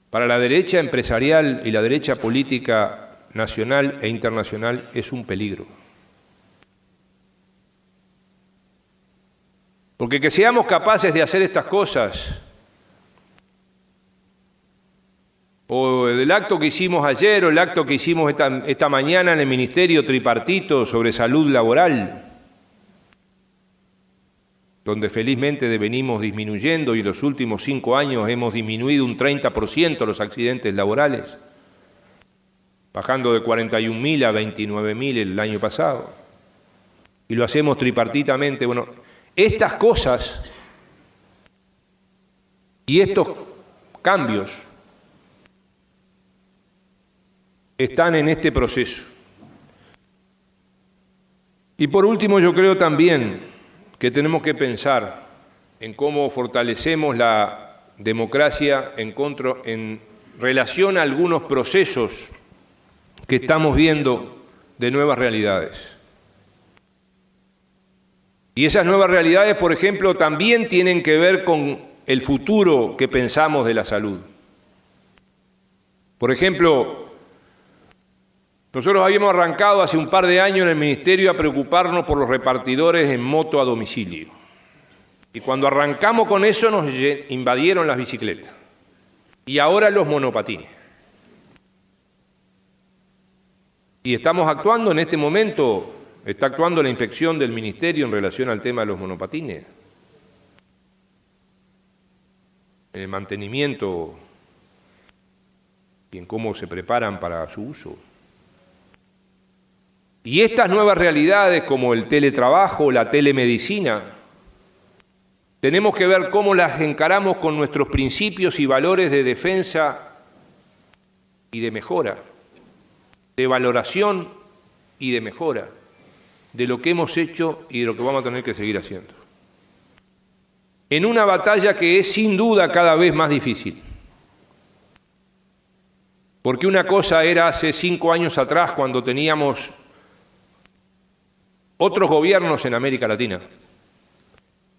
para la derecha empresarial y la derecha política nacional e internacional, es un peligro. Porque que seamos capaces de hacer estas cosas, o el acto que hicimos ayer, o el acto que hicimos esta mañana en el Ministerio Tripartito sobre salud laboral, donde felizmente venimos disminuyendo y en los últimos 5 años hemos disminuido un 30% los accidentes laborales, bajando de 41.000 a 29.000 el año pasado, y lo hacemos tripartitamente. Bueno, estas cosas y estos cambios están en este proceso. Y por último, yo creo también que tenemos que pensar en cómo fortalecemos la democracia en relación a algunos procesos que estamos viendo de nuevas realidades. Y esas nuevas realidades, por ejemplo, también tienen que ver con el futuro que pensamos de la salud. Por ejemplo, nosotros habíamos arrancado hace un par de años en el Ministerio a preocuparnos por los repartidores en moto a domicilio. Y cuando arrancamos con eso nos invadieron las bicicletas. Y ahora los monopatines. Y estamos actuando en este momento, está actuando la inspección del Ministerio en relación al tema de los monopatines. En el mantenimiento y en cómo se preparan para su uso. Y estas nuevas realidades como el teletrabajo, la telemedicina, tenemos que ver cómo las encaramos con nuestros principios y valores de defensa y de mejora, de valoración y de mejora, de lo que hemos hecho y de lo que vamos a tener que seguir haciendo. En una batalla que es sin duda cada vez más difícil. Porque una cosa era hace 5 años atrás, cuando teníamos otros gobiernos en América Latina,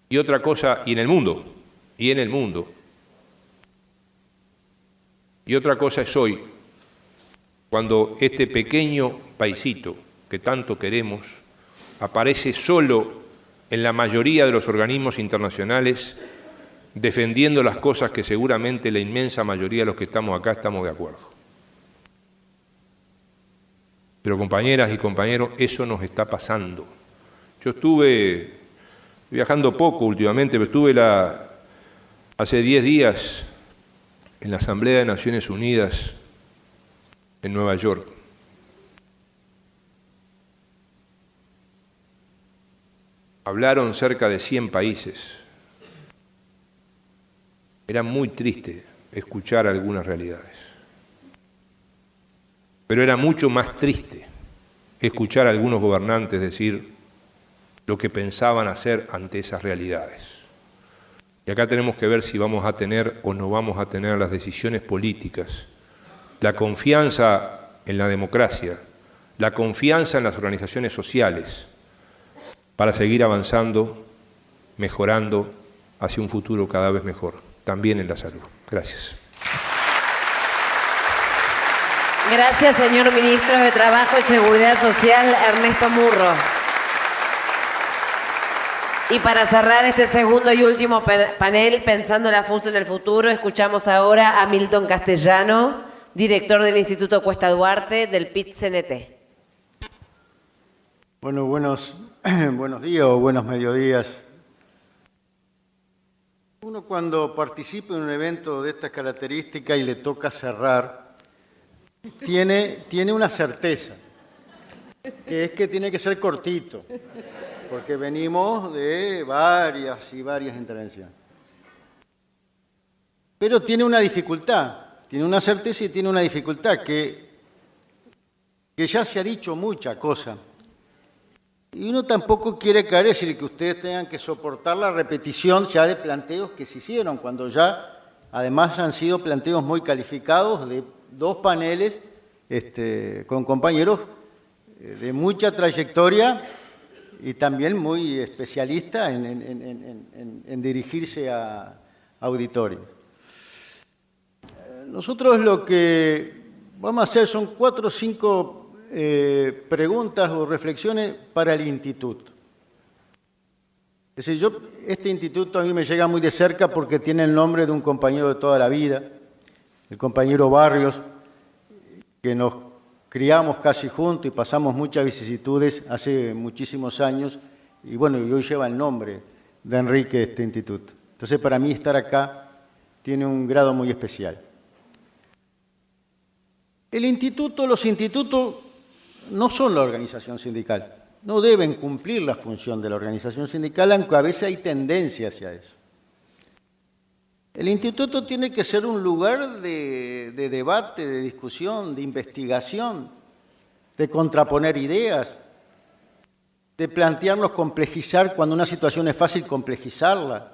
y otra cosa, y en el mundo, y otra cosa es hoy, cuando este pequeño paisito que tanto queremos aparece solo en la mayoría de los organismos internacionales defendiendo las cosas que seguramente la inmensa mayoría de los que estamos acá estamos de acuerdo. Pero compañeras y compañeros, eso nos está pasando. Yo estuve viajando poco últimamente, pero estuve hace 10 días en la Asamblea de Naciones Unidas en Nueva York. Hablaron cerca de 100 países. Era muy triste escuchar algunas realidades. Pero era mucho más triste escuchar a algunos gobernantes decir lo que pensaban hacer ante esas realidades. Y acá tenemos que ver si vamos a tener o no vamos a tener las decisiones políticas, la confianza en la democracia, la confianza en las organizaciones sociales, para seguir avanzando, mejorando hacia un futuro cada vez mejor, también en la salud. Gracias. Gracias, señor Ministro de Trabajo y Seguridad Social, Ernesto Murro. Y para cerrar este segundo y último panel, pensando en la FUS en el futuro, escuchamos ahora a Milton Castellano, director del Instituto Cuesta Duarte del PIT-CNT. Bueno, buenos días o buenos mediodías. Uno cuando participa en un evento de estas características y le toca cerrar, tiene una certeza, que es que tiene que ser cortito, porque venimos de varias y varias intervenciones. Pero tiene una dificultad, tiene una certeza y tiene una dificultad, que ya se ha dicho mucha cosa. Y uno tampoco quiere caer, es decir, que ustedes tengan que soportar la repetición ya de planteos que se hicieron, cuando ya además han sido planteos muy calificados de dos paneles con compañeros de mucha trayectoria y también muy especialistas en dirigirse a auditorios. Nosotros lo que vamos a hacer son 4 o 5 preguntas o reflexiones para el instituto. Es decir, este instituto a mí me llega muy de cerca porque tiene el nombre de un compañero de toda la vida, el compañero Barrios, que nos criamos casi juntos y pasamos muchas vicisitudes hace muchísimos años, y bueno, y hoy lleva el nombre de Enrique este instituto. Entonces, para mí estar acá tiene un grado muy especial. Los institutos no son la organización sindical, no deben cumplir la función de la organización sindical, aunque a veces hay tendencia hacia eso. El instituto tiene que ser un lugar de debate, de discusión, de investigación, de contraponer ideas, de plantearnos complejizar cuando una situación es fácil, complejizarla.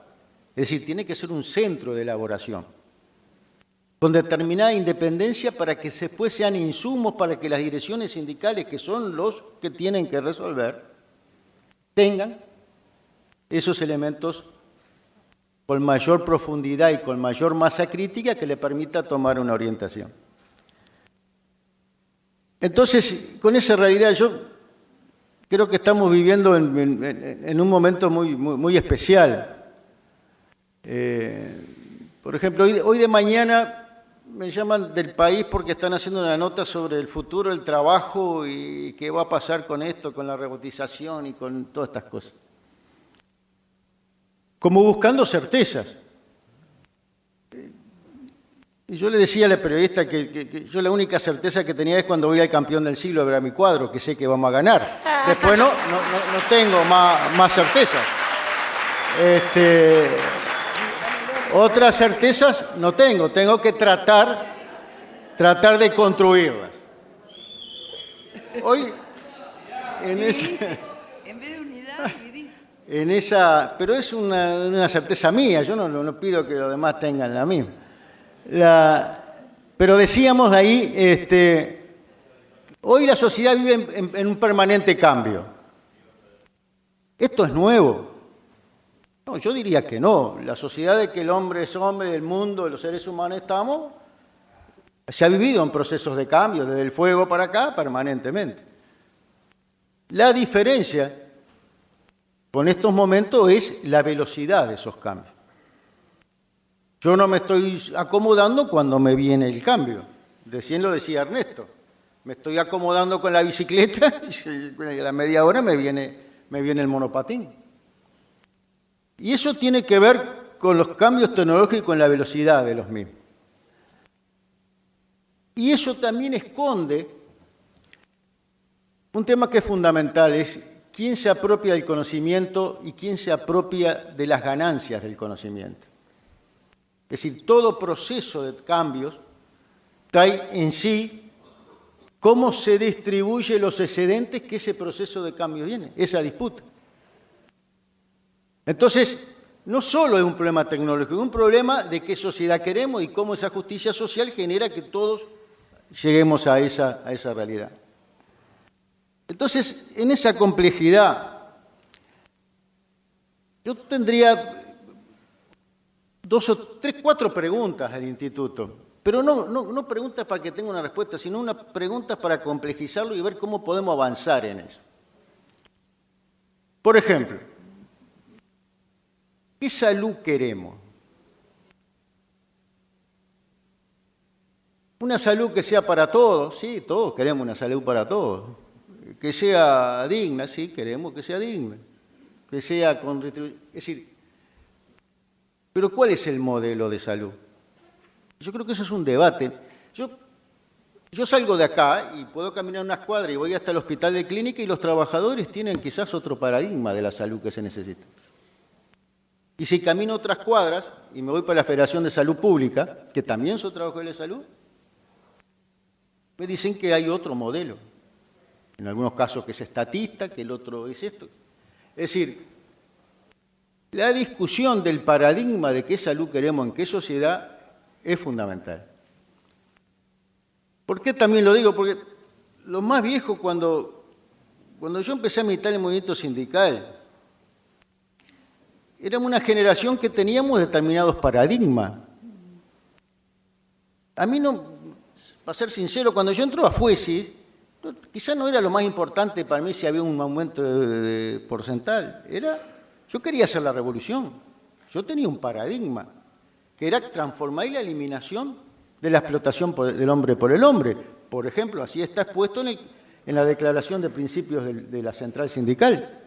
Es decir, tiene que ser un centro de elaboración, con determinada independencia para que después sean insumos para que las direcciones sindicales, que son los que tienen que resolver, tengan esos elementos con mayor profundidad y con mayor masa crítica que le permita tomar una orientación. Entonces, con esa realidad, yo creo que estamos viviendo en un momento muy especial. Por ejemplo, hoy de mañana me llaman del país porque están haciendo una nota sobre el futuro del trabajo y qué va a pasar con esto, con la robotización y con todas estas cosas. Como buscando certezas. Y yo le decía a la periodista que yo la única certeza que tenía es cuando voy al campeón del siglo a ver a mi cuadro, que sé que vamos a ganar. Después no tengo más certezas. Otras certezas no tengo que tratar de construirlas. Hoy, en vez de unidad, dividís. Pero es una certeza mía, yo no pido que los demás tengan la misma. Pero decíamos ahí, hoy la sociedad vive en un permanente cambio. Esto es nuevo. No, yo diría que no. La sociedad de que el hombre es hombre, el mundo, los seres humanos estamos, se ha vivido en procesos de cambio, desde el fuego para acá, permanentemente. La diferencia con estos momentos es la velocidad de esos cambios. Yo no me estoy acomodando cuando me viene el cambio. Recién lo decía Ernesto. Me estoy acomodando con la bicicleta y a la media hora me viene el monopatín. Y eso tiene que ver con los cambios tecnológicos y con la velocidad de los mismos. Y eso también esconde un tema que es fundamental, es quién se apropia del conocimiento y quién se apropia de las ganancias del conocimiento. Es decir, todo proceso de cambios trae en sí cómo se distribuyen los excedentes que ese proceso de cambio viene, esa disputa. Entonces, no solo es un problema tecnológico, es un problema de qué sociedad queremos y cómo esa justicia social genera que todos lleguemos a esa realidad. Entonces, en esa complejidad, yo tendría 2 o 3, 4 preguntas al instituto, pero no preguntas para que tenga una respuesta, sino unas preguntas para complejizarlo y ver cómo podemos avanzar en eso. Por ejemplo, ¿qué salud queremos? Una salud que sea para todos, sí, todos queremos una salud para todos. Que sea digna, sí, queremos que sea digna. Que sea con retribución. Es decir, pero ¿cuál es el modelo de salud? Yo creo que eso es un debate. Yo Yo salgo de acá y puedo caminar unas cuadras y voy hasta el hospital de clínica y los trabajadores tienen quizás otro paradigma de la salud que se necesita. Y si camino otras cuadras y me voy para la Federación de Salud Pública, que también son trabajadores de salud, me dicen que hay otro modelo. En algunos casos que es estatista, que el otro es esto. Es decir, la discusión del paradigma de qué salud queremos en qué sociedad es fundamental. ¿Por qué también lo digo? Porque los más viejos, cuando yo empecé a militar en el movimiento sindical, éramos una generación que teníamos determinados paradigmas. A mí no, para ser sincero, cuando yo entro a FUESIS, quizás no era lo más importante para mí si había un aumento de porcentual. Yo quería hacer la revolución. Yo tenía un paradigma, que era transformar la eliminación de la explotación del hombre por el hombre. Por ejemplo, así está expuesto en la Declaración de Principios de la Central Sindical.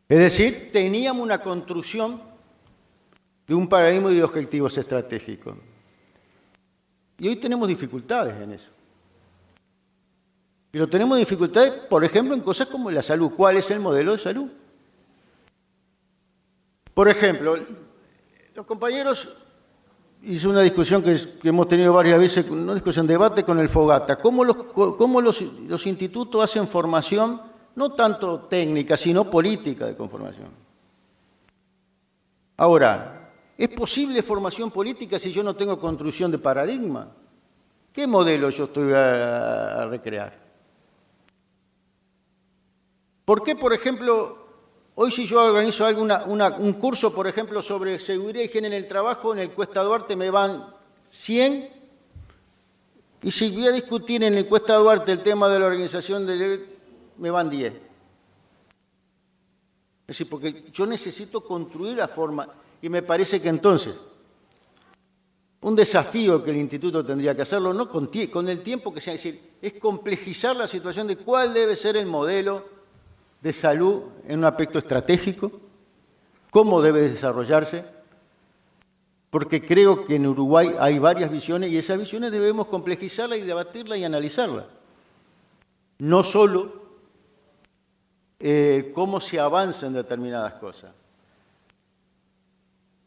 Es decir, teníamos una construcción de un paradigma y de objetivos estratégicos. Y hoy tenemos dificultades en eso. Pero tenemos dificultades, por ejemplo, en cosas como la salud. ¿Cuál es el modelo de salud? Por ejemplo, los compañeros, hice una discusión que hemos tenido varias veces, una discusión, debate con el Fogata. ¿Cómo los institutos hacen formación, no tanto técnica, sino política de conformación? Ahora, ¿es posible formación política si yo no tengo construcción de paradigma? ¿Qué modelo yo estoy a recrear? ¿Por qué, por ejemplo, hoy si yo organizo un curso, por ejemplo, sobre seguridad y higiene en el trabajo, en el Cuesta Duarte me van 100, y si voy a discutir en el Cuesta Duarte el tema de la organización, me van 10. Es decir, porque yo necesito construir la forma, y me parece que entonces, un desafío que el instituto tendría que hacerlo, no con el tiempo que sea, es decir, es complejizar la situación de cuál debe ser el modelo de salud en un aspecto estratégico, cómo debe desarrollarse, porque creo que en Uruguay hay varias visiones y esas visiones debemos complejizarlas y debatirlas y analizarlas. No solo cómo se avanza en determinadas cosas.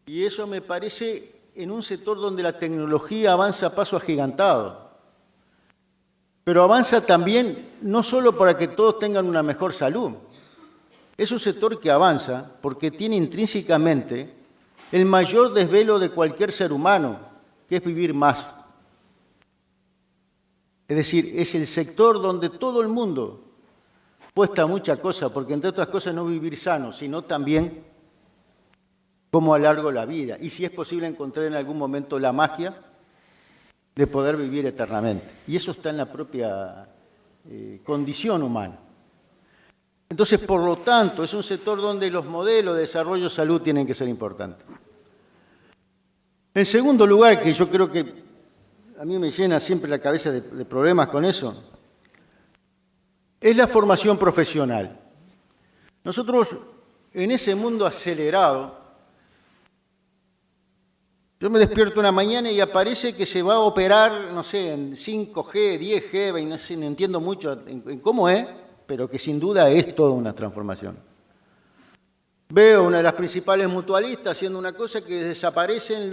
Y eso me parece en un sector donde la tecnología avanza a paso agigantado. Pero avanza también no solo para que todos tengan una mejor salud. Es un sector que avanza porque tiene intrínsecamente el mayor desvelo de cualquier ser humano, que es vivir más. Es decir, es el sector donde todo el mundo puesta mucha cosa, porque entre otras cosas no vivir sano, sino también cómo alargo la vida. Y si es posible encontrar en algún momento la magia de poder vivir eternamente. Y eso está en la propia condición humana. Entonces, por lo tanto, es un sector donde los modelos de desarrollo de salud tienen que ser importantes. En segundo lugar, que yo creo que a mí me llena siempre la cabeza de problemas con eso, es la formación profesional. Nosotros, en ese mundo acelerado, yo me despierto una mañana y aparece que se va a operar, no sé, en 5G, 10G, no sé, no entiendo mucho en cómo es, pero que sin duda es toda una transformación. Veo una de las principales mutualistas haciendo una cosa que desaparecen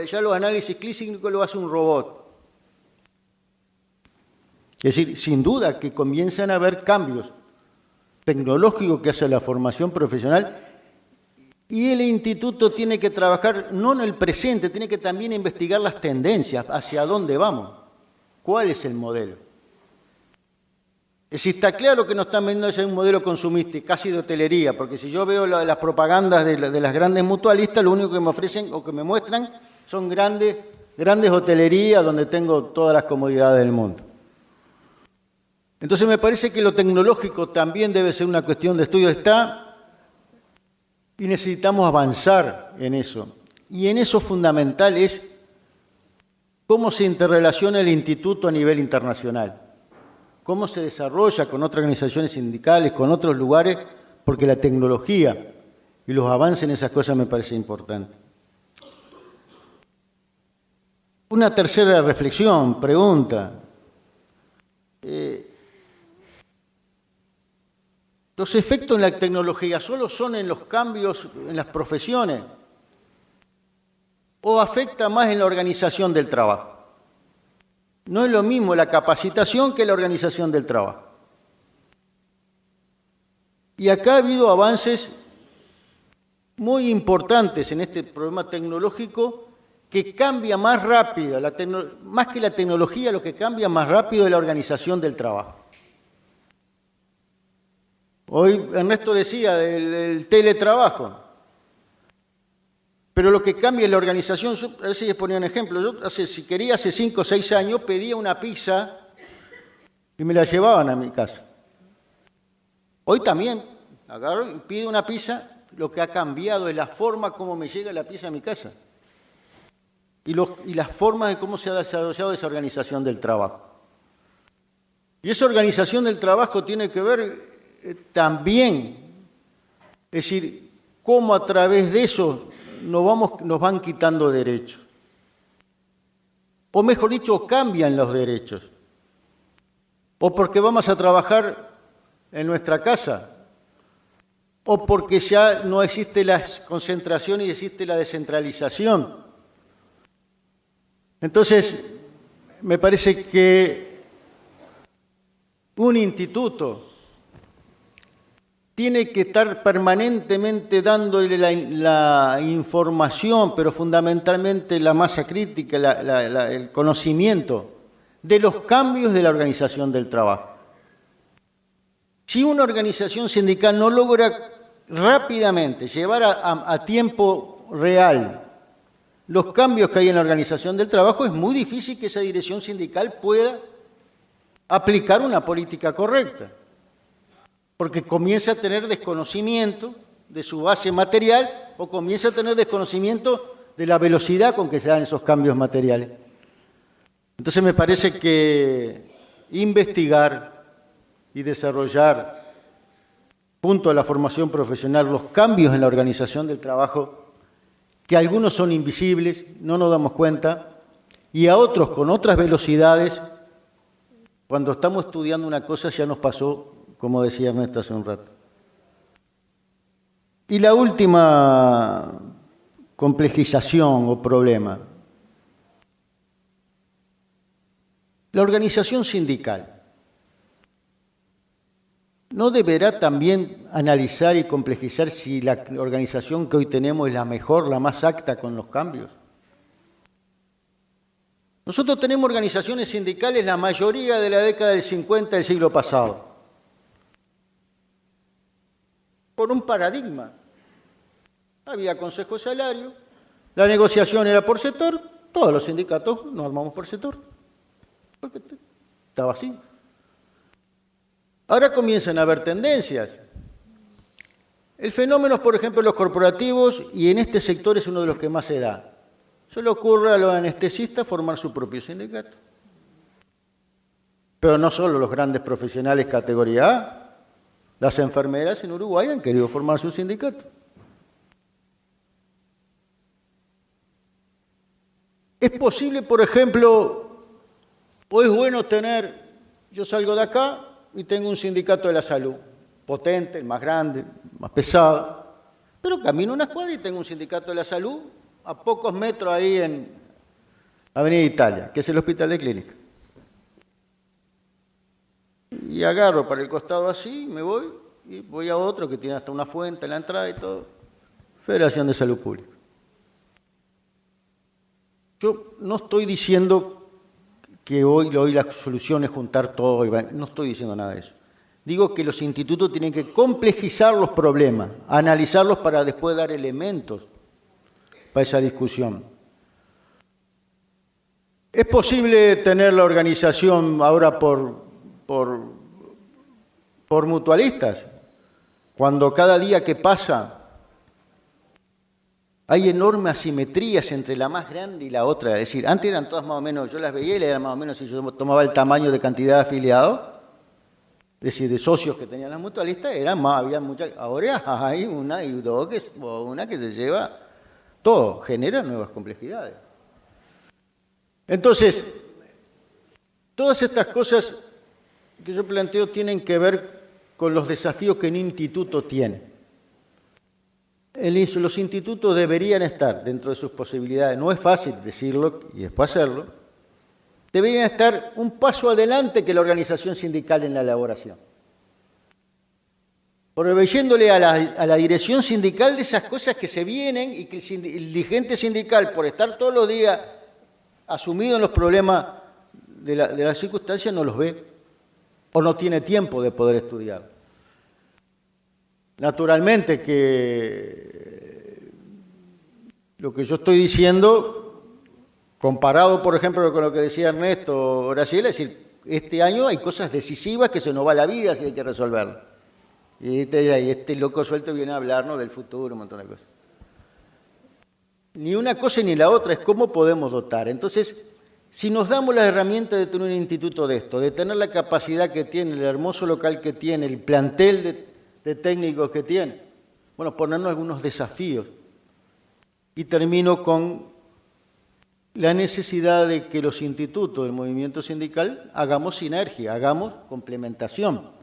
ya los análisis clínicos, lo hace un robot. Es decir, sin duda que comienzan a haber cambios tecnológicos que hace la formación profesional. Y el instituto tiene que trabajar no en el presente, tiene que también investigar las tendencias, hacia dónde vamos, cuál es el modelo. Es decir, está claro que nos están vendiendo ese un modelo consumista, casi de hotelería, porque si yo veo las propagandas de las grandes mutualistas, lo único que me ofrecen o que me muestran son grandes hotelerías donde tengo todas las comodidades del mundo. Entonces me parece que lo tecnológico también debe ser una cuestión de estudio. Y necesitamos avanzar en eso. Y en eso fundamental es cómo se interrelaciona el instituto a nivel internacional, cómo se desarrolla con otras organizaciones sindicales, con otros lugares, porque la tecnología y los avances en esas cosas me parece importante. Una tercera reflexión, pregunta. ¿Los efectos en la tecnología solo son en los cambios en las profesiones o afecta más en la organización del trabajo? No es lo mismo la capacitación que la organización del trabajo. Y acá ha habido avances muy importantes en este problema tecnológico que cambia más rápido, más que la tecnología, lo que cambia más rápido es la organización del trabajo. Hoy Ernesto decía del teletrabajo, pero lo que cambia es la organización. Yo a veces les ponía un ejemplo. Yo si quería hace 5 o 6 años pedía una pizza y me la llevaban a mi casa. Hoy también agarro y pido una pizza. Lo que ha cambiado es la forma como me llega la pizza a mi casa y las formas de cómo se ha desarrollado esa organización del trabajo. Y esa organización del trabajo tiene que ver también, es decir, cómo a través de eso nos van quitando derechos. O mejor dicho, cambian los derechos. O porque vamos a trabajar en nuestra casa. O porque ya no existe la concentración y existe la descentralización. Entonces, me parece que un instituto tiene que estar permanentemente dándole la información, pero fundamentalmente la masa crítica, el conocimiento de los cambios de la organización del trabajo. Si una organización sindical no logra rápidamente llevar a tiempo real los cambios que hay en la organización del trabajo, es muy difícil que esa dirección sindical pueda aplicar una política correcta, porque comienza a tener desconocimiento de su base material o comienza a tener desconocimiento de la velocidad con que se dan esos cambios materiales. Entonces me parece que investigar y desarrollar, junto a la formación profesional, los cambios en la organización del trabajo, que algunos son invisibles, no nos damos cuenta, y a otros con otras velocidades, cuando estamos estudiando una cosa ya nos pasó, como decía Ernesto hace un rato. Y la última complejización o problema, la organización sindical. ¿No deberá también analizar y complejizar si la organización que hoy tenemos es la mejor, la más apta con los cambios? Nosotros tenemos organizaciones sindicales la mayoría de la década del 50 del siglo pasado, por un paradigma. Había consejo de salario, la negociación era por sector, todos los sindicatos nos armamos por sector, porque estaba así. Ahora comienzan a haber tendencias. El fenómeno, por ejemplo, los corporativos, y en este sector es uno de los que más se da. Se le ocurre a los anestesistas formar su propio sindicato. Pero no solo los grandes profesionales categoría A, las enfermeras en Uruguay han querido formar su sindicato. Es posible, por ejemplo, o es bueno tener, yo salgo de acá y tengo un sindicato de la salud, potente, el más grande, más pesado, pero camino una cuadra y tengo un sindicato de la salud a pocos metros ahí en Avenida Italia, que es el Hospital de Clínica. Y agarro para el costado así, me voy y voy a otro que tiene hasta una fuente en la entrada y todo. Federación de Salud Pública. Yo no estoy diciendo que hoy la solución es juntar todo, no estoy diciendo nada de eso. Digo que los institutos tienen que complejizar los problemas, analizarlos para después dar elementos para esa discusión. ¿Es posible tener la organización ahora por mutualistas? Cuando cada día que pasa hay enormes asimetrías entre la más grande y la otra. Es decir, antes eran todas más o menos, yo las veía y eran más o menos, si yo tomaba el tamaño de cantidad de afiliados, es decir, de socios que tenían las mutualistas, eran más, había muchas. Ahora hay una y dos, una que se lleva todo, genera nuevas complejidades. Entonces, todas estas cosas que yo planteo tienen que ver con los desafíos que un instituto tiene. Los institutos deberían estar dentro de sus posibilidades, no es fácil decirlo y después hacerlo, deberían estar un paso adelante que la organización sindical en la elaboración. Proveyéndole a la dirección sindical de esas cosas que se vienen y que el dirigente sindical, por estar todos los días asumido en los problemas de las circunstancias, no los ve o no tiene tiempo de poder estudiar. Naturalmente que lo que yo estoy diciendo, comparado, por ejemplo, con lo que decía Ernesto o Graciela, es decir, este año hay cosas decisivas que se nos va la vida si hay que resolverlas. Y este loco suelto viene a hablarnos del futuro, un montón de cosas. Ni una cosa ni la otra, es cómo podemos dotar. Entonces, si nos damos la herramienta de tener un instituto de esto, de tener la capacidad que tiene, el hermoso local que tiene, el plantel de técnicos que tiene, bueno, ponernos algunos desafíos. Y termino con la necesidad de que los institutos del movimiento sindical hagamos sinergia, hagamos complementación.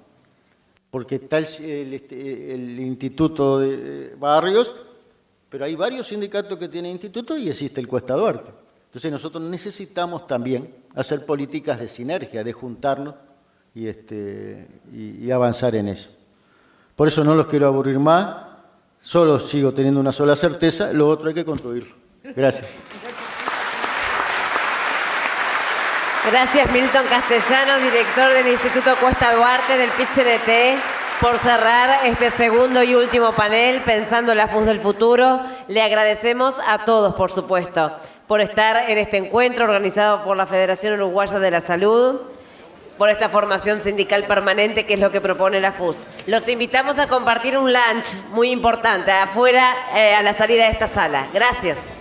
Porque está el Instituto de Barrios, pero hay varios sindicatos que tienen institutos y existe el Cuesta Duarte. Entonces nosotros necesitamos también hacer políticas de sinergia, de juntarnos y avanzar en eso. Por eso no los quiero aburrir más, solo sigo teniendo una sola certeza, lo otro hay que construirlo. Gracias. Gracias, Milton Castellanos, director del Instituto Cuesta Duarte del PIT-CNT, por cerrar este segundo y último panel, Pensando la FUS del Futuro. Le agradecemos a todos, por supuesto, por estar en este encuentro organizado por la Federación Uruguaya de la Salud, por esta formación sindical permanente, que es lo que propone la FUS. Los invitamos a compartir un lunch muy importante afuera, a la salida de esta sala. Gracias.